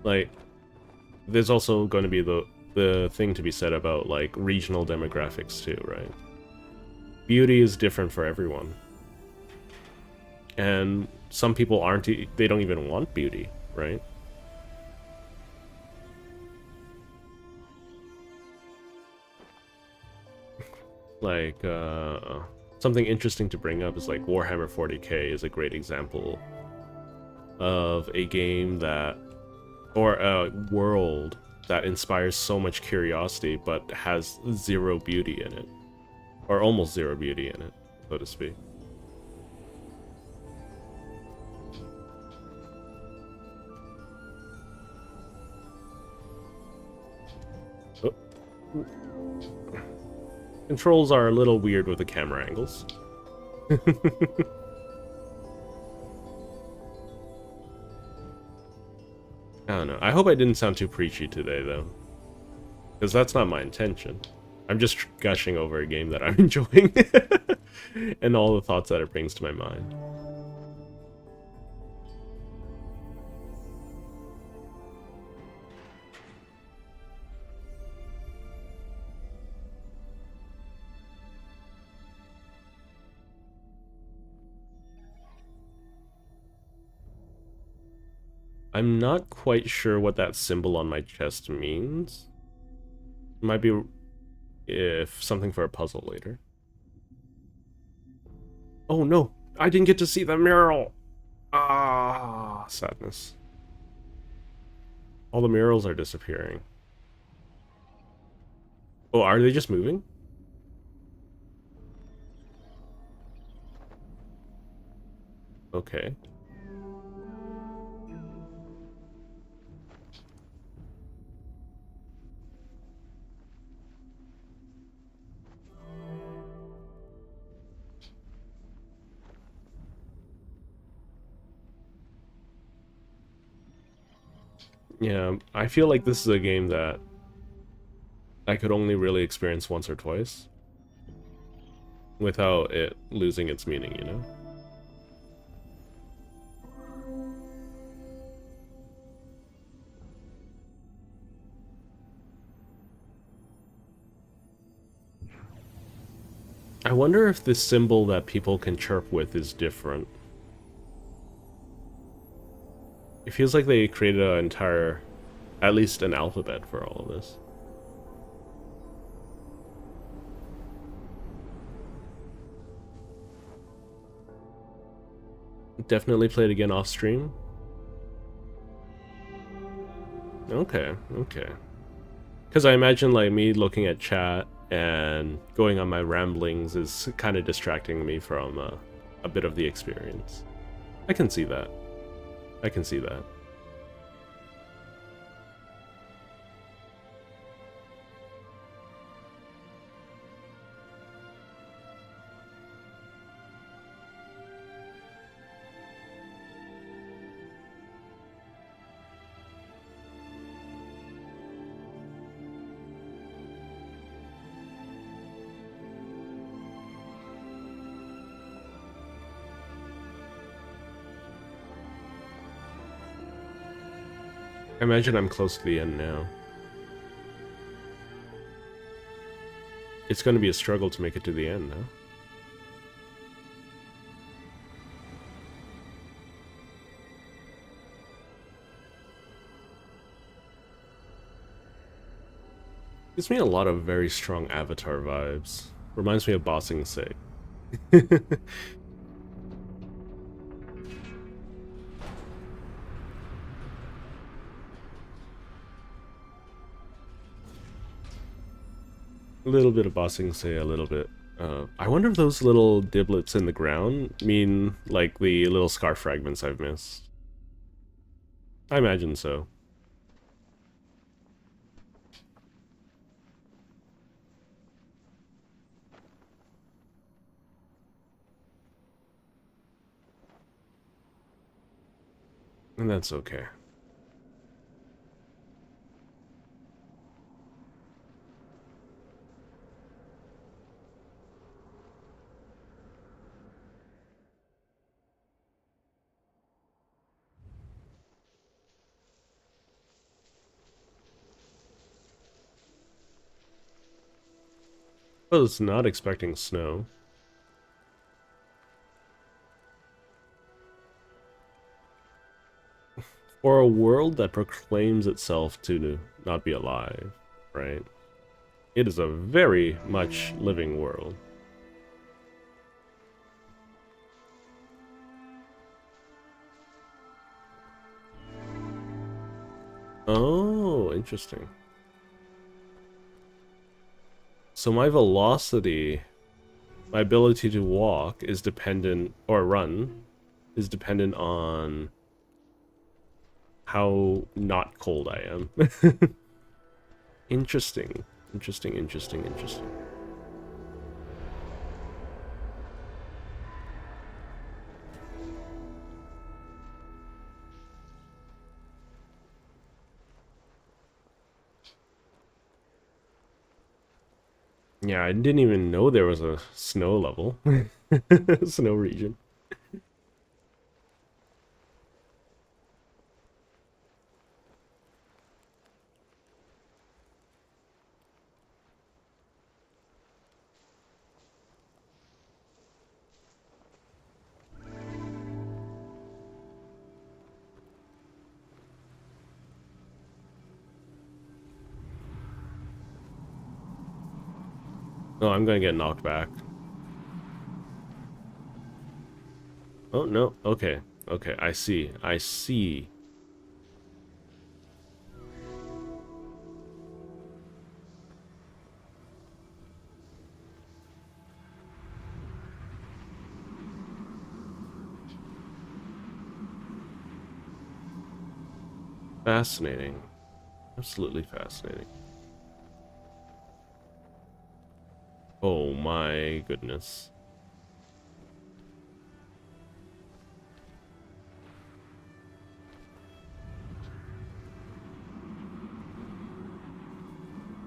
Like, there's also going to be the thing to be said about, like, regional demographics too, right? Beauty is different for everyone. And some people aren't, they don't even want beauty, right? Like, something interesting to bring up is, like, Warhammer 40k is a great example of a game that, or a world that inspires so much curiosity but has zero beauty in it. Or almost zero beauty in it, so to speak. Oh. Controls are a little weird with the camera angles. I don't know. I hope I didn't sound too preachy today, though. Because that's not my intention. I'm just gushing over a game that I'm enjoying. And all the thoughts that it brings to my mind. I'm not quite sure what that symbol on my chest means. It might be if something for a puzzle later. Oh no, I didn't get to see the mural. Ah, sadness. All the murals are disappearing. Oh, are they just moving? Okay. Yeah, I feel like this is a game that I could only really experience once or twice without it losing its meaning, you know? I wonder if this symbol that people can chirp with is different. It feels like they created an entire, at least an alphabet for all of this. Definitely play it again off stream. Okay, okay. Because I imagine like me looking at chat and going on my ramblings is kind of distracting me from a bit of the experience. I can see that. I can see that. I imagine I'm close to the end now. It's going to be a struggle to make it to the end, though. Gives me a lot of very strong Avatar vibes. Reminds me of Ba Sing Se. A little bit of Ba Sing Se, a little bit. I wonder if those little diblets in the ground mean, like, the little scarf fragments I've missed. I imagine so. And that's okay. I was not expecting snow. For a world that proclaims itself to not be alive, right? It is a very much living world. Oh, interesting. So my velocity, my ability to walk is dependent, or run, is dependent on how not cold I am. Interesting. Interesting. Yeah, I didn't even know there was a snow level. Snow region. Oh, I'm gonna get knocked back. Oh, no. Okay. Okay, I see. I see. Fascinating. Absolutely fascinating. Oh my goodness.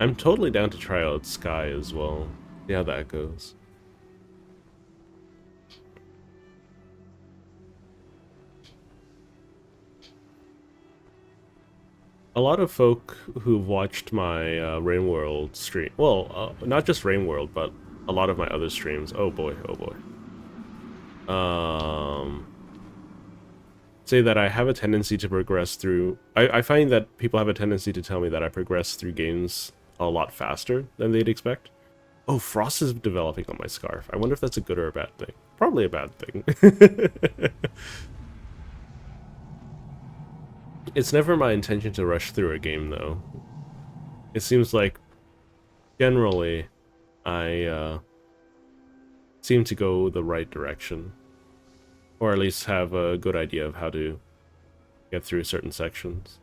I'm totally down to try out Sky as well. See how that goes. A lot of folk who've watched my Rain World stream, well, not just Rain World, but a lot of my other streams. Oh boy, oh boy. Say that I have a tendency to progress through. I find that people have a tendency to tell me that I progress through games a lot faster than they'd expect. Oh, frost is developing on my scarf. I wonder if that's a good or a bad thing. Probably a bad thing. It's never my intention to rush through a game, though. it seems like generally I seem to go the right direction, or at least have a good idea of how to get through certain sections,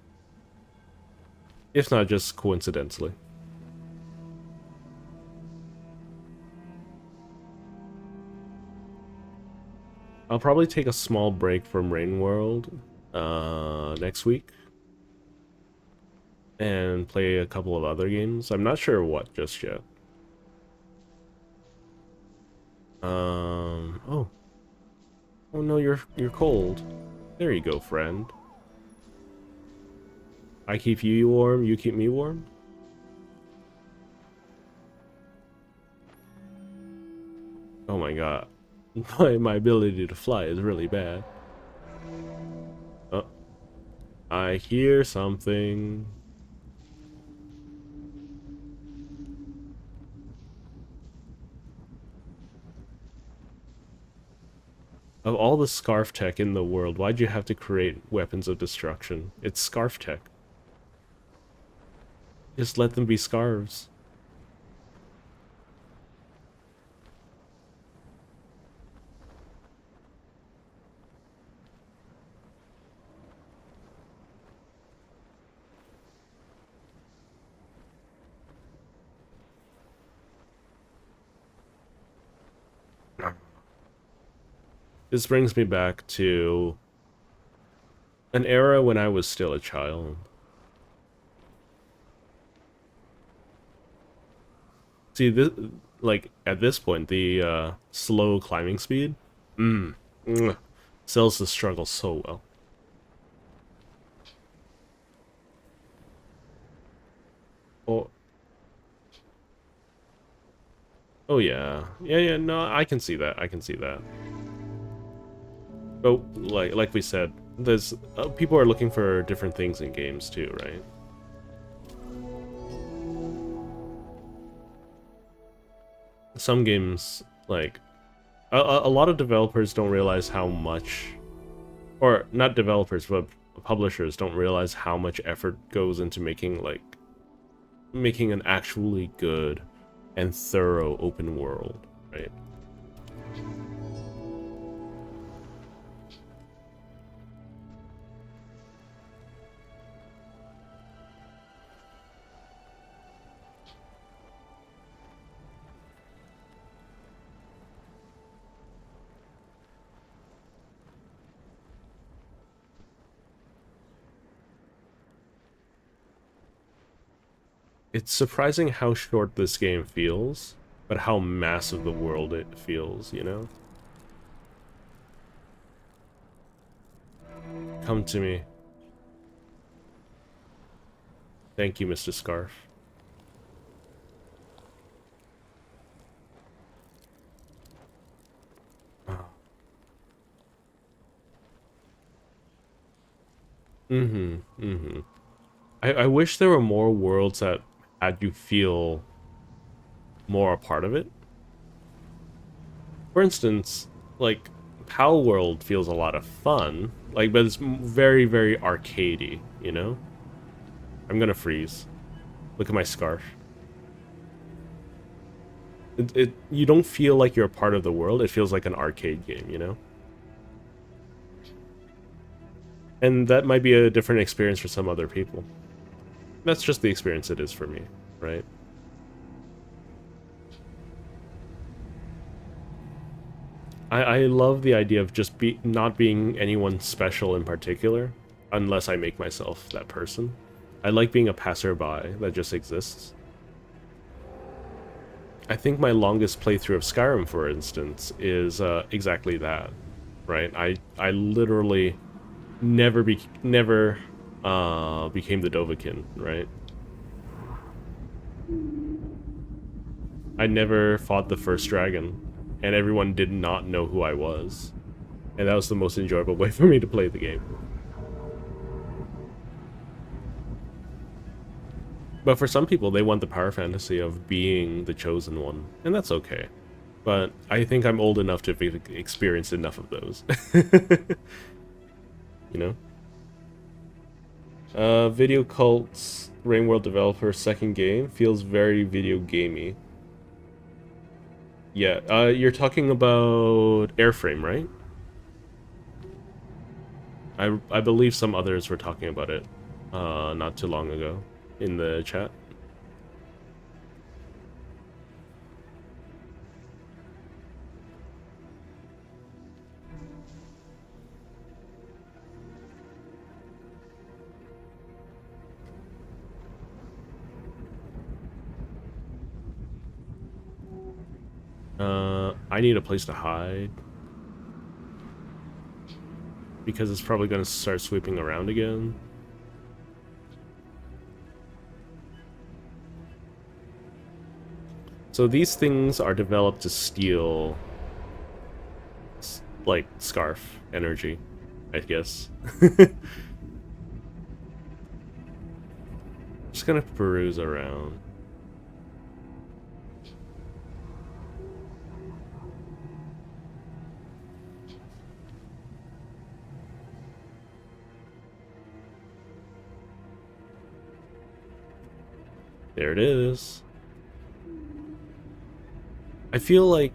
if not just coincidentally. I'll probably take a small break from Rain World next week and play a couple of other games. I'm not sure what just yet. Oh. Oh no, you're cold. There you go, friend. I keep you warm, you keep me warm? Oh my god. My ability to fly is really bad. Oh. I hear something. Of all the scarf tech in the world, why'd you have to create weapons of destruction? It's scarf tech. Just let them be scarves. This brings me back to an era when I was still a child. See, this, like, at this point, the slow climbing speed, sells the struggle so well. Oh, oh yeah, yeah. No, I can see that. I can see that. But like we said, there's people are looking for different things in games too, right? Some games, like a lot of developers don't realize how much, or not developers, but publishers don't realize how much effort goes into making an actually good and thorough open world, right? It's surprising how short this game feels, but how massive the world it feels, you know? Come to me. Thank you, Mr. Scarf. Mm-hmm, mm-hmm. I wish there were more worlds that had you feel more a part of it. For instance, like, Pal World feels a lot of fun, like, but it's very, very arcadey, you know? I'm gonna freeze. Look at my scarf. You don't feel like you're a part of the world, it feels like an arcade game, you know? And that might be a different experience for some other people. That's just the experience it is for me, right? I love the idea of just not being anyone special in particular, unless I make myself that person. I like being a passerby that just exists. I think my longest playthrough of Skyrim, for instance, is exactly that, right? I literally never became the Dovahkiin, right? I never fought the first dragon, and everyone did not know who I was. And that was the most enjoyable way for me to play the game. But for some people, they want the power fantasy of being the chosen one, and that's okay. But I think I'm old enough to have experienced enough of those. You know? Video Cult's Rain World developer second game feels very video gamey. Yeah, you're talking about Airframe, right? I believe some others were talking about it not too long ago in the chat. I need a place to hide. Because it's probably going to start sweeping around again. So these things are developed to steal, like, Scarf energy, I guess. Just gonna peruse around. There it is. I feel like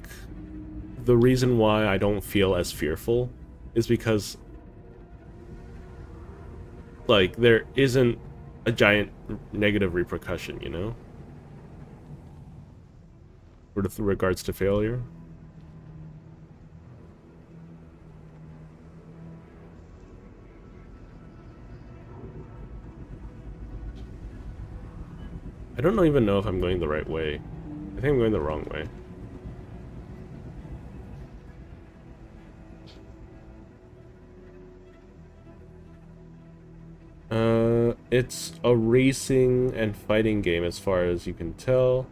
the reason why I don't feel as fearful is because, like, there isn't a giant negative repercussion, you know? With regards to failure. I don't even know if I'm going the right way. I think I'm going the wrong way. It's a racing and fighting game as far as you can tell.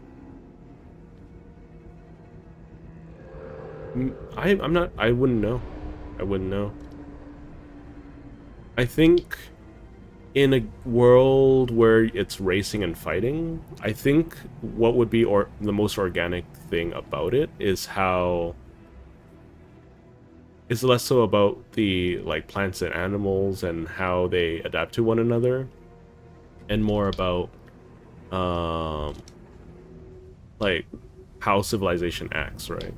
I'm not, I wouldn't know. I wouldn't know. I think in a world where it's racing and fighting, I think what would be the most organic thing about it is how it's less so about the, like, plants and animals and how they adapt to one another, and more about like how civilization acts, right?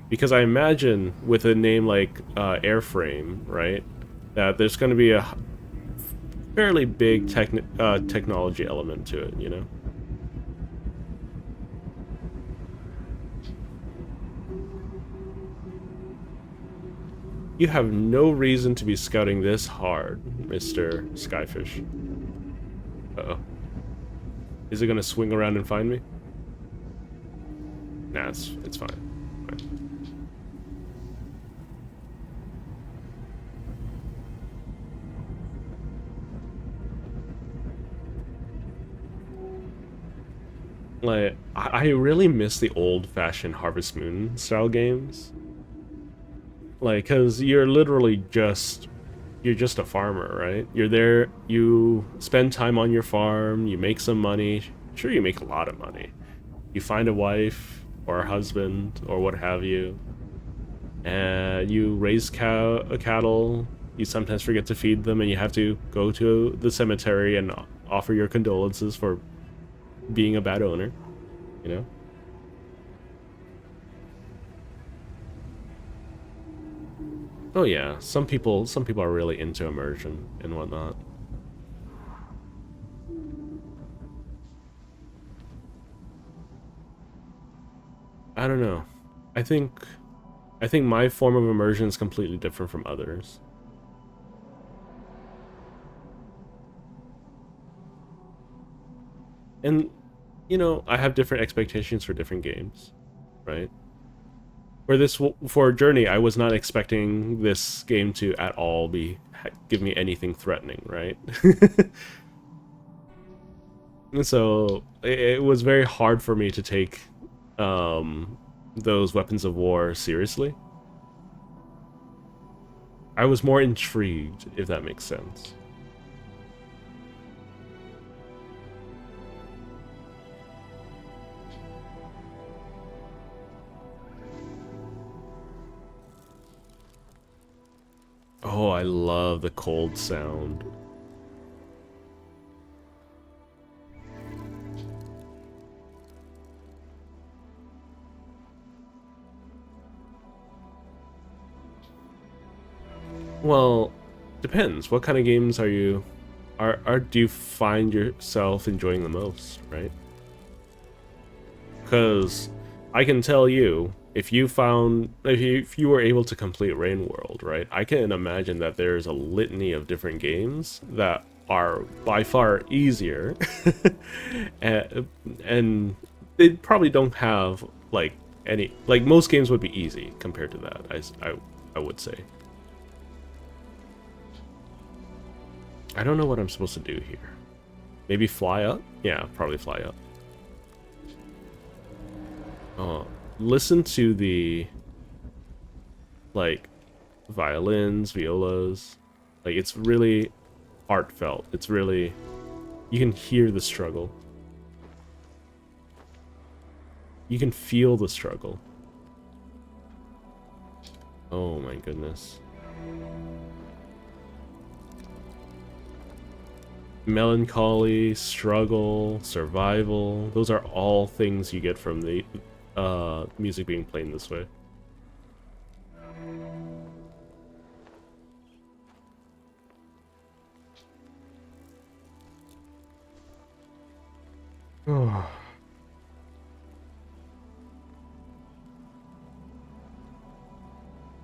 Because I imagine with a name like Airframe, right, that there's going to be a fairly big technology element to it, you know? You have no reason to be scouting this hard, Mr. Skyfish. Uh-oh. Is it gonna swing around and find me? Nah, it's fine. Like, I really miss the old-fashioned Harvest Moon style games. Like, cause you're literally you're just a farmer, right? You're there, you spend time on your farm, you make some money. Sure, you make a lot of money. You find a wife or a husband or what have you, and you raise cattle. You sometimes forget to feed them, and you have to go to the cemetery and offer your condolences for being a bad owner, you know? Oh yeah, some people are really into immersion and whatnot. I don't know. I think my form of immersion is completely different from others. And, you know, I have different expectations for different games, right? For Journey, I was not expecting this game to at all give me anything threatening, right? So it was very hard for me to take those weapons of war seriously. I was more intrigued, if that makes sense. Oh, I love the cold sound. Well, depends. What kind of games are you do you find yourself enjoying the most, right? Because I can tell you, if you were able to complete Rain World, right? I can imagine that there's a litany of different games that are by far easier, and, and they probably don't have like any like most games would be easy compared to that. I would say. I don't know what I'm supposed to do here. Maybe fly up? Yeah, probably fly up. Oh, listen to the like violins, violas. Like it's really heartfelt. It's really you can hear the struggle. You can feel the struggle. Oh my goodness. Melancholy, struggle, survival. Those are all things you get from the music being played this way.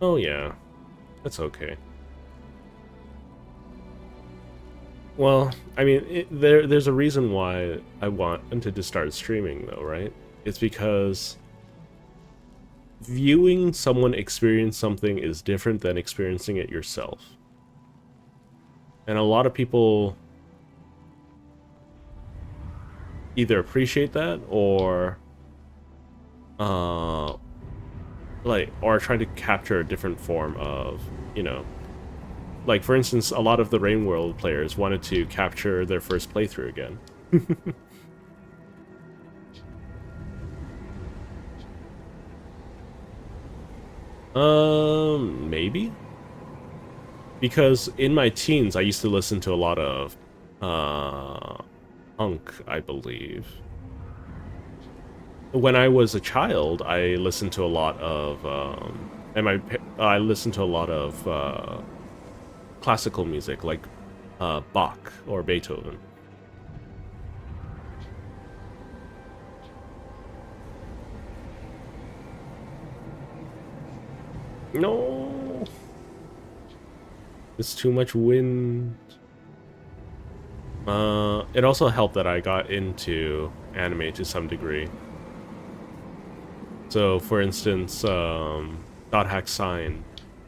Oh yeah, that's okay. Well, I mean, there's a reason why I wanted to start streaming though, right? It's because viewing someone experience something is different than experiencing it yourself. And a lot of people either appreciate that or uh like or trying to capture a different form of, you know, like for instance, a lot of the Rain World players wanted to capture their first playthrough again. Maybe. Because in my teens I used to listen to a lot of punk, I believe. When I was a child, I listened to a lot of I listened to a lot of classical music like Bach or Beethoven. No, it's too much wind. It also helped that I got into anime to some degree. So, for instance, Dot Hack Sign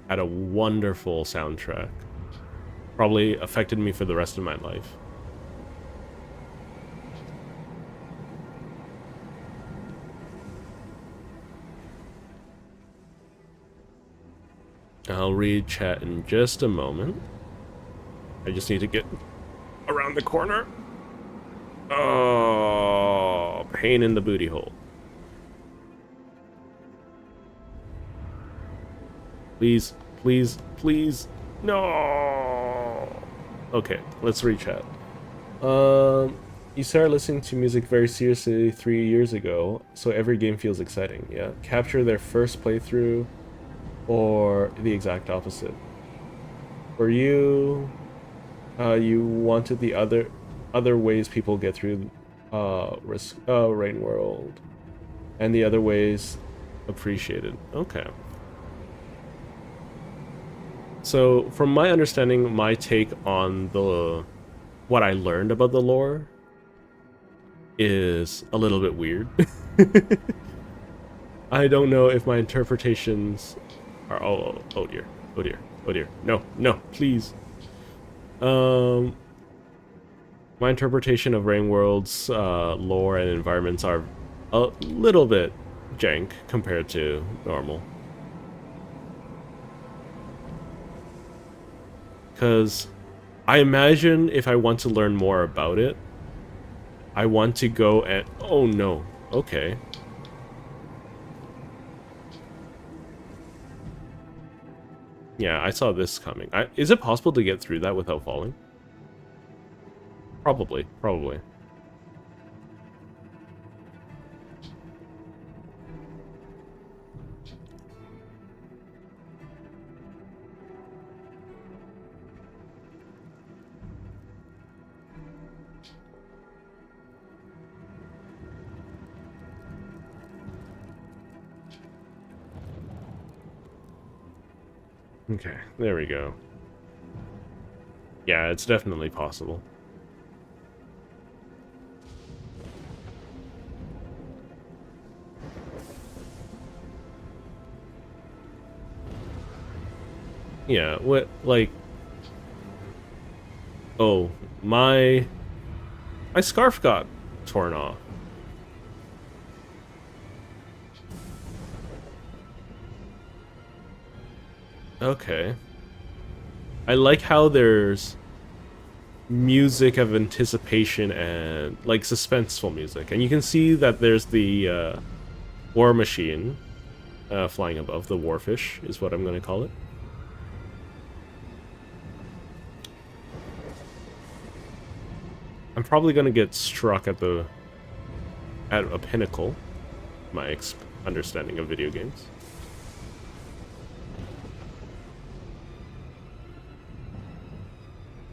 had a wonderful soundtrack. Probably affected me for the rest of my life. I'll read chat in just a moment. I just need to get around the corner. Oh, pain in the booty hole. Please, please, please. No. Okay, let's read chat. You started listening to music very seriously 3 years ago, so every game feels exciting. Yeah, capture their first playthrough, or the exact opposite. For you, you wanted the other ways people get through Rain World, and the other ways appreciated. Okay. So, from my understanding, my take on the what I learned about the lore is a little bit weird. I don't know if my interpretations are oh dear, oh dear, oh dear. No, no, please. Um, my interpretation of Rain World's lore and environments are a little bit jank compared to normal. Because I imagine if I want to learn more about it, I want to go and... Oh no, okay. Yeah, I saw this coming. Is it possible to get through that without falling? Probably, probably. Okay, there we go. Yeah, it's definitely possible. Yeah, what, like... Oh, my scarf got torn off. Okay. I like how there's music of anticipation and like suspenseful music, and you can see that there's the war machine flying above. The warfish is what I'm going to call it. I'm probably going to get struck at a pinnacle. My understanding of video games.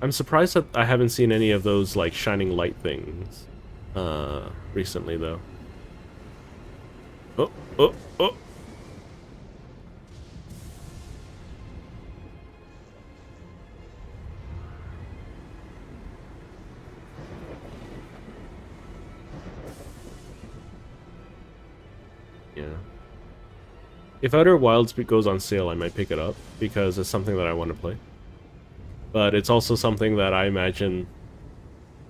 I'm surprised that I haven't seen any of those like shining light things recently though. Oh, oh, oh. Yeah. If Outer Wilds goes on sale, I might pick it up because it's something that I want to play. But it's also something that I imagine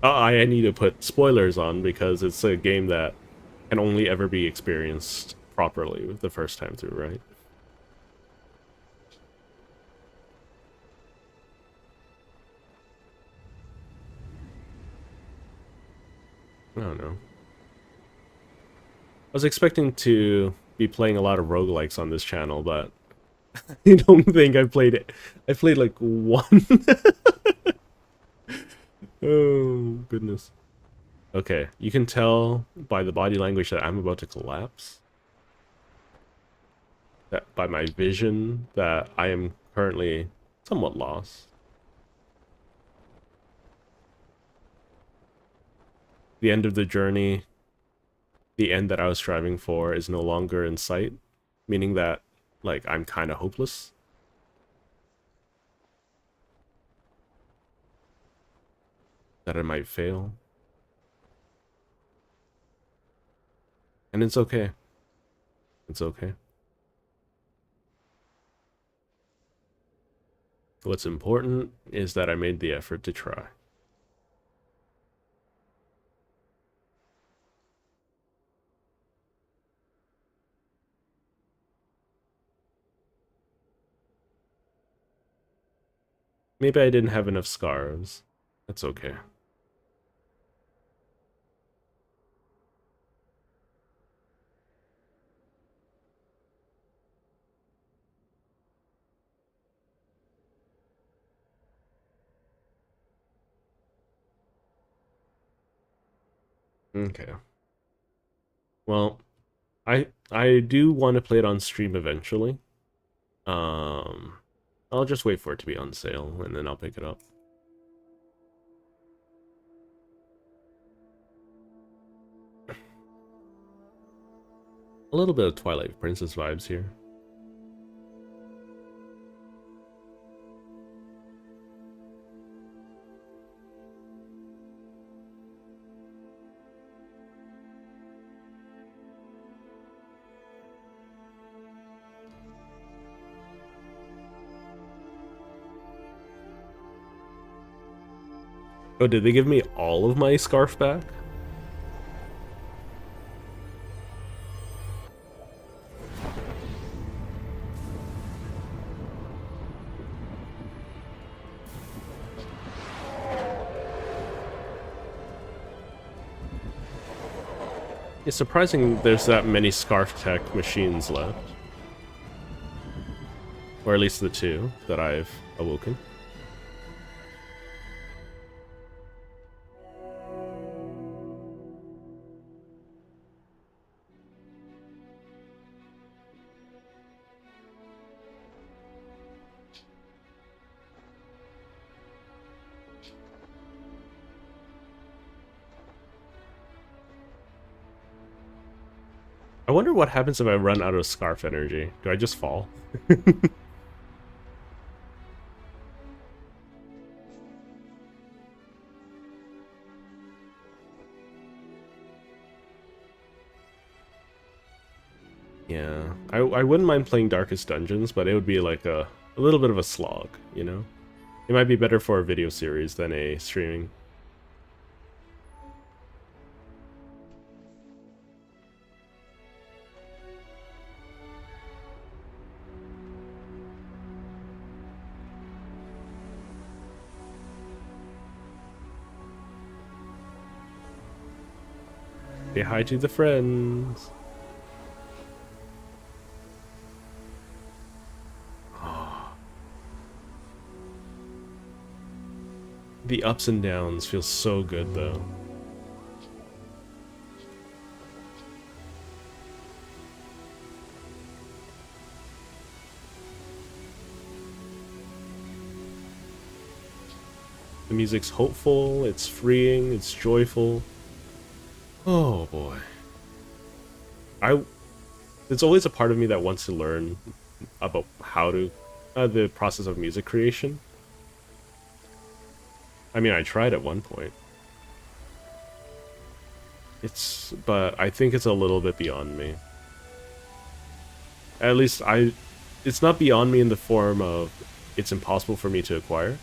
I need to put spoilers on because it's a game that can only ever be experienced properly the first time through, right? I don't know. I was expecting to be playing a lot of roguelikes on this channel, but I don't think I played it. I played like one. Oh, goodness. Okay, you can tell by the body language that I'm about to collapse. That by my vision that I am currently somewhat lost. The end of the journey, the end that I was striving for, is no longer in sight, meaning that, like, I'm kind of hopeless. That I might fail. And it's okay. It's okay. What's important is that I made the effort to try. Maybe I didn't have enough scars. That's okay. Okay. Well, I do want to play it on stream eventually. Um, I'll just wait for it to be on sale and then I'll pick it up. A little bit of Twilight Princess vibes here. Oh, did they give me all of my scarf back? It's surprising there's that many Scarf Tech machines left. Or at least the two that I've awoken. I wonder what happens if I run out of Scarf energy. Do I just fall? Yeah, I wouldn't mind playing Darkest Dungeons, but it would be like a little bit of a slog, you know? It might be better for a video series than a streaming. Say hi to the friends. The ups and downs feel so good, though. The music's hopeful, it's freeing, it's joyful. Oh boy. There's always a part of me that wants to learn about how to the process of music creation. I mean, I tried at one point. But I think it's a little bit beyond me. At least it's not beyond me in the form of it's impossible for me to acquire,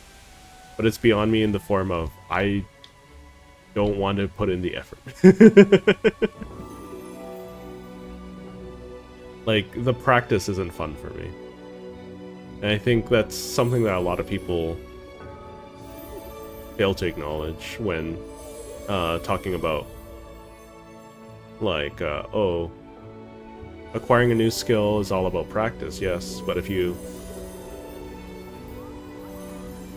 but it's beyond me in the form of I don't want to put in the effort. Like, the practice isn't fun for me. And I think that's something that a lot of people fail to acknowledge when talking about, like, oh, acquiring a new skill is all about practice, yes, but if you...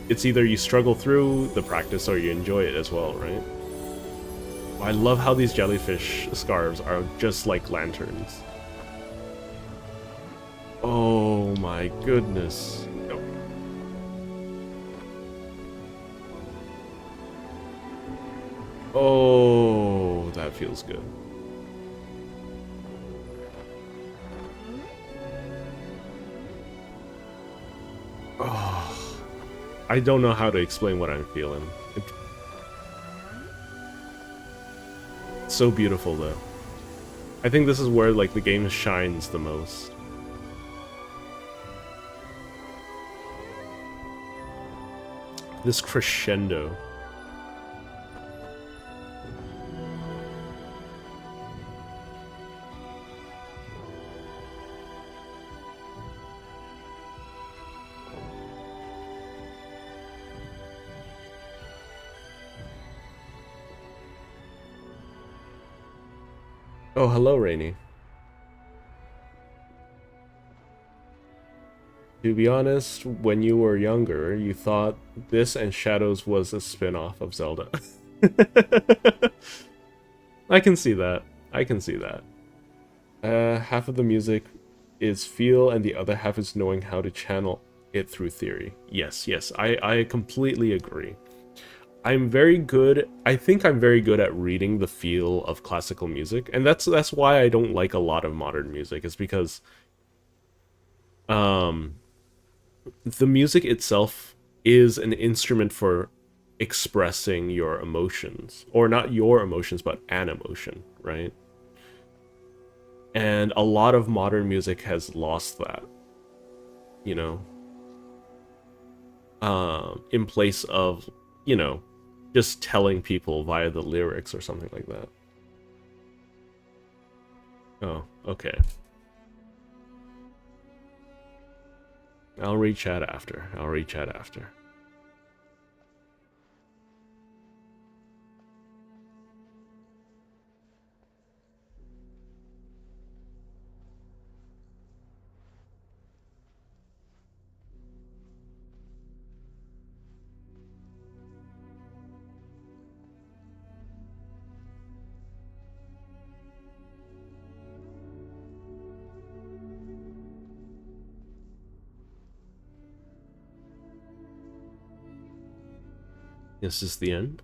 It's either you struggle through the practice or you enjoy it as well, right? I love how these jellyfish scarves are just like lanterns. Oh my goodness. Oh, that feels good. Oh, I don't know how to explain what I'm feeling. It's so beautiful, though. I think this is where, like, the game shines the most. This crescendo. Oh, hello, Rainy. To be honest, when you were younger, you thought this and Shadows was a spin-off of Zelda. I can see that. I can see that. Half of the music is feel and the other half is knowing how to channel it through theory. Yes, yes, I completely agree. I'm very good. I think I'm very good at reading the feel of classical music, and that's why I don't like a lot of modern music. Is because um, the music itself is an instrument for expressing your emotions, or not your emotions, but an emotion, right? And a lot of modern music has lost that, you know, in place of, you know, just telling people via the lyrics or something like that. Oh, okay. I'll read chat after. I'll read chat after. This is the end.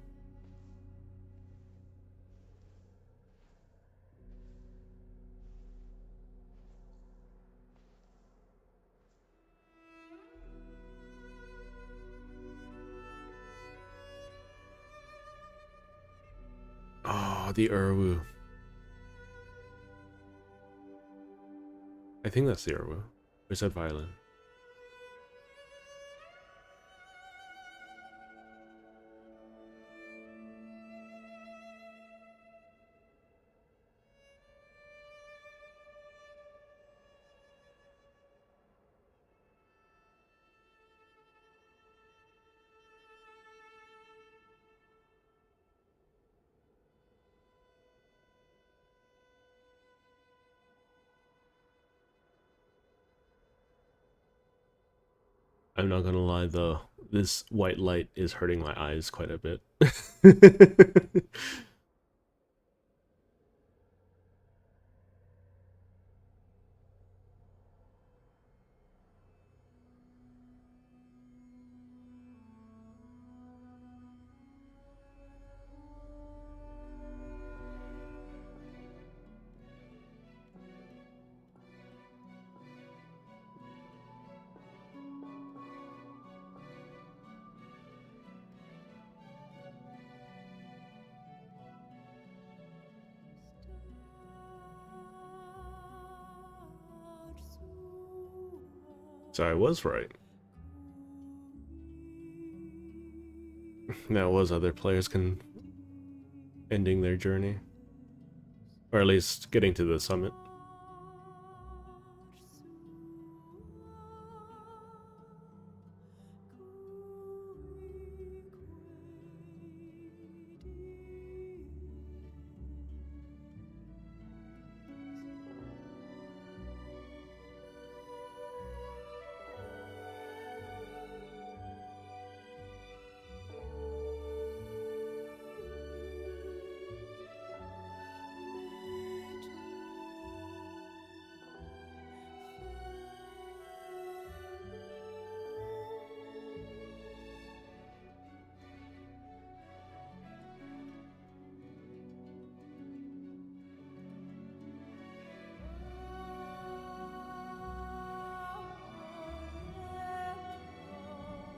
Oh, the Urwu. I think that's the oboe. Or is that violin? I'm not gonna lie though, this white light is hurting my eyes quite a bit. So I was right. That was other players can ending their journey. Or at least getting to the summit.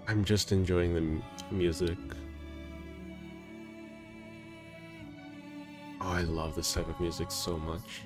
I'm just enjoying the music. Oh, I love this type of music so much.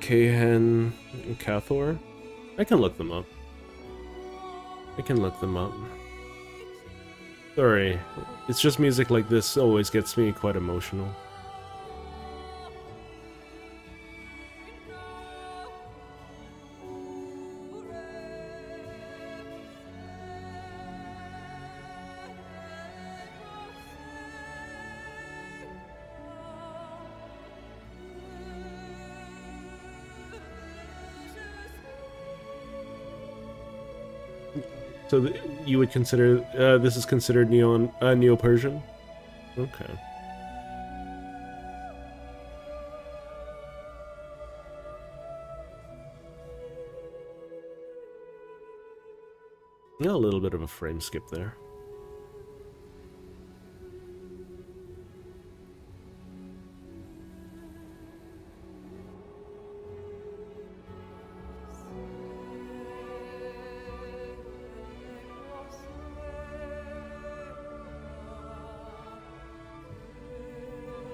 Kahan and Cathor? I can look them up. I can look them up. Sorry, it's just music like this always gets me quite emotional. So you would consider this is considered Neo-Persian? Okay. Yeah, a little bit of a frame skip there.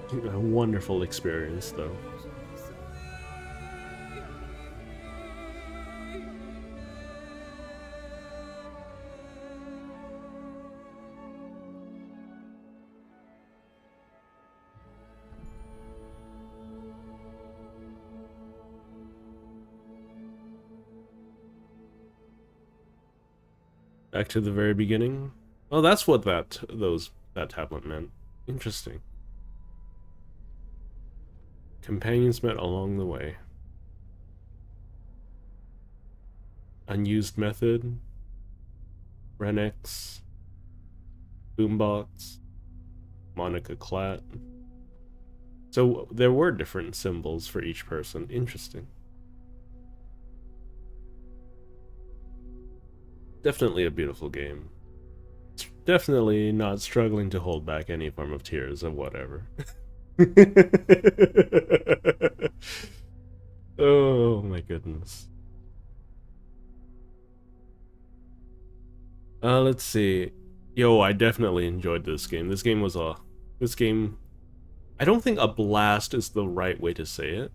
A wonderful experience, though. Back to the very beginning. Oh, that's what that tablet meant. Interesting. Companions met along the way. Unused method. Renix. Boombox. Monica Klatt. So there were different symbols for each person. Interesting. Definitely a beautiful game. Definitely not struggling to hold back any form of tears or whatever. Oh my goodness. Let's see. Yo, I definitely enjoyed this game. This game, I don't think a blast is the right way to say it.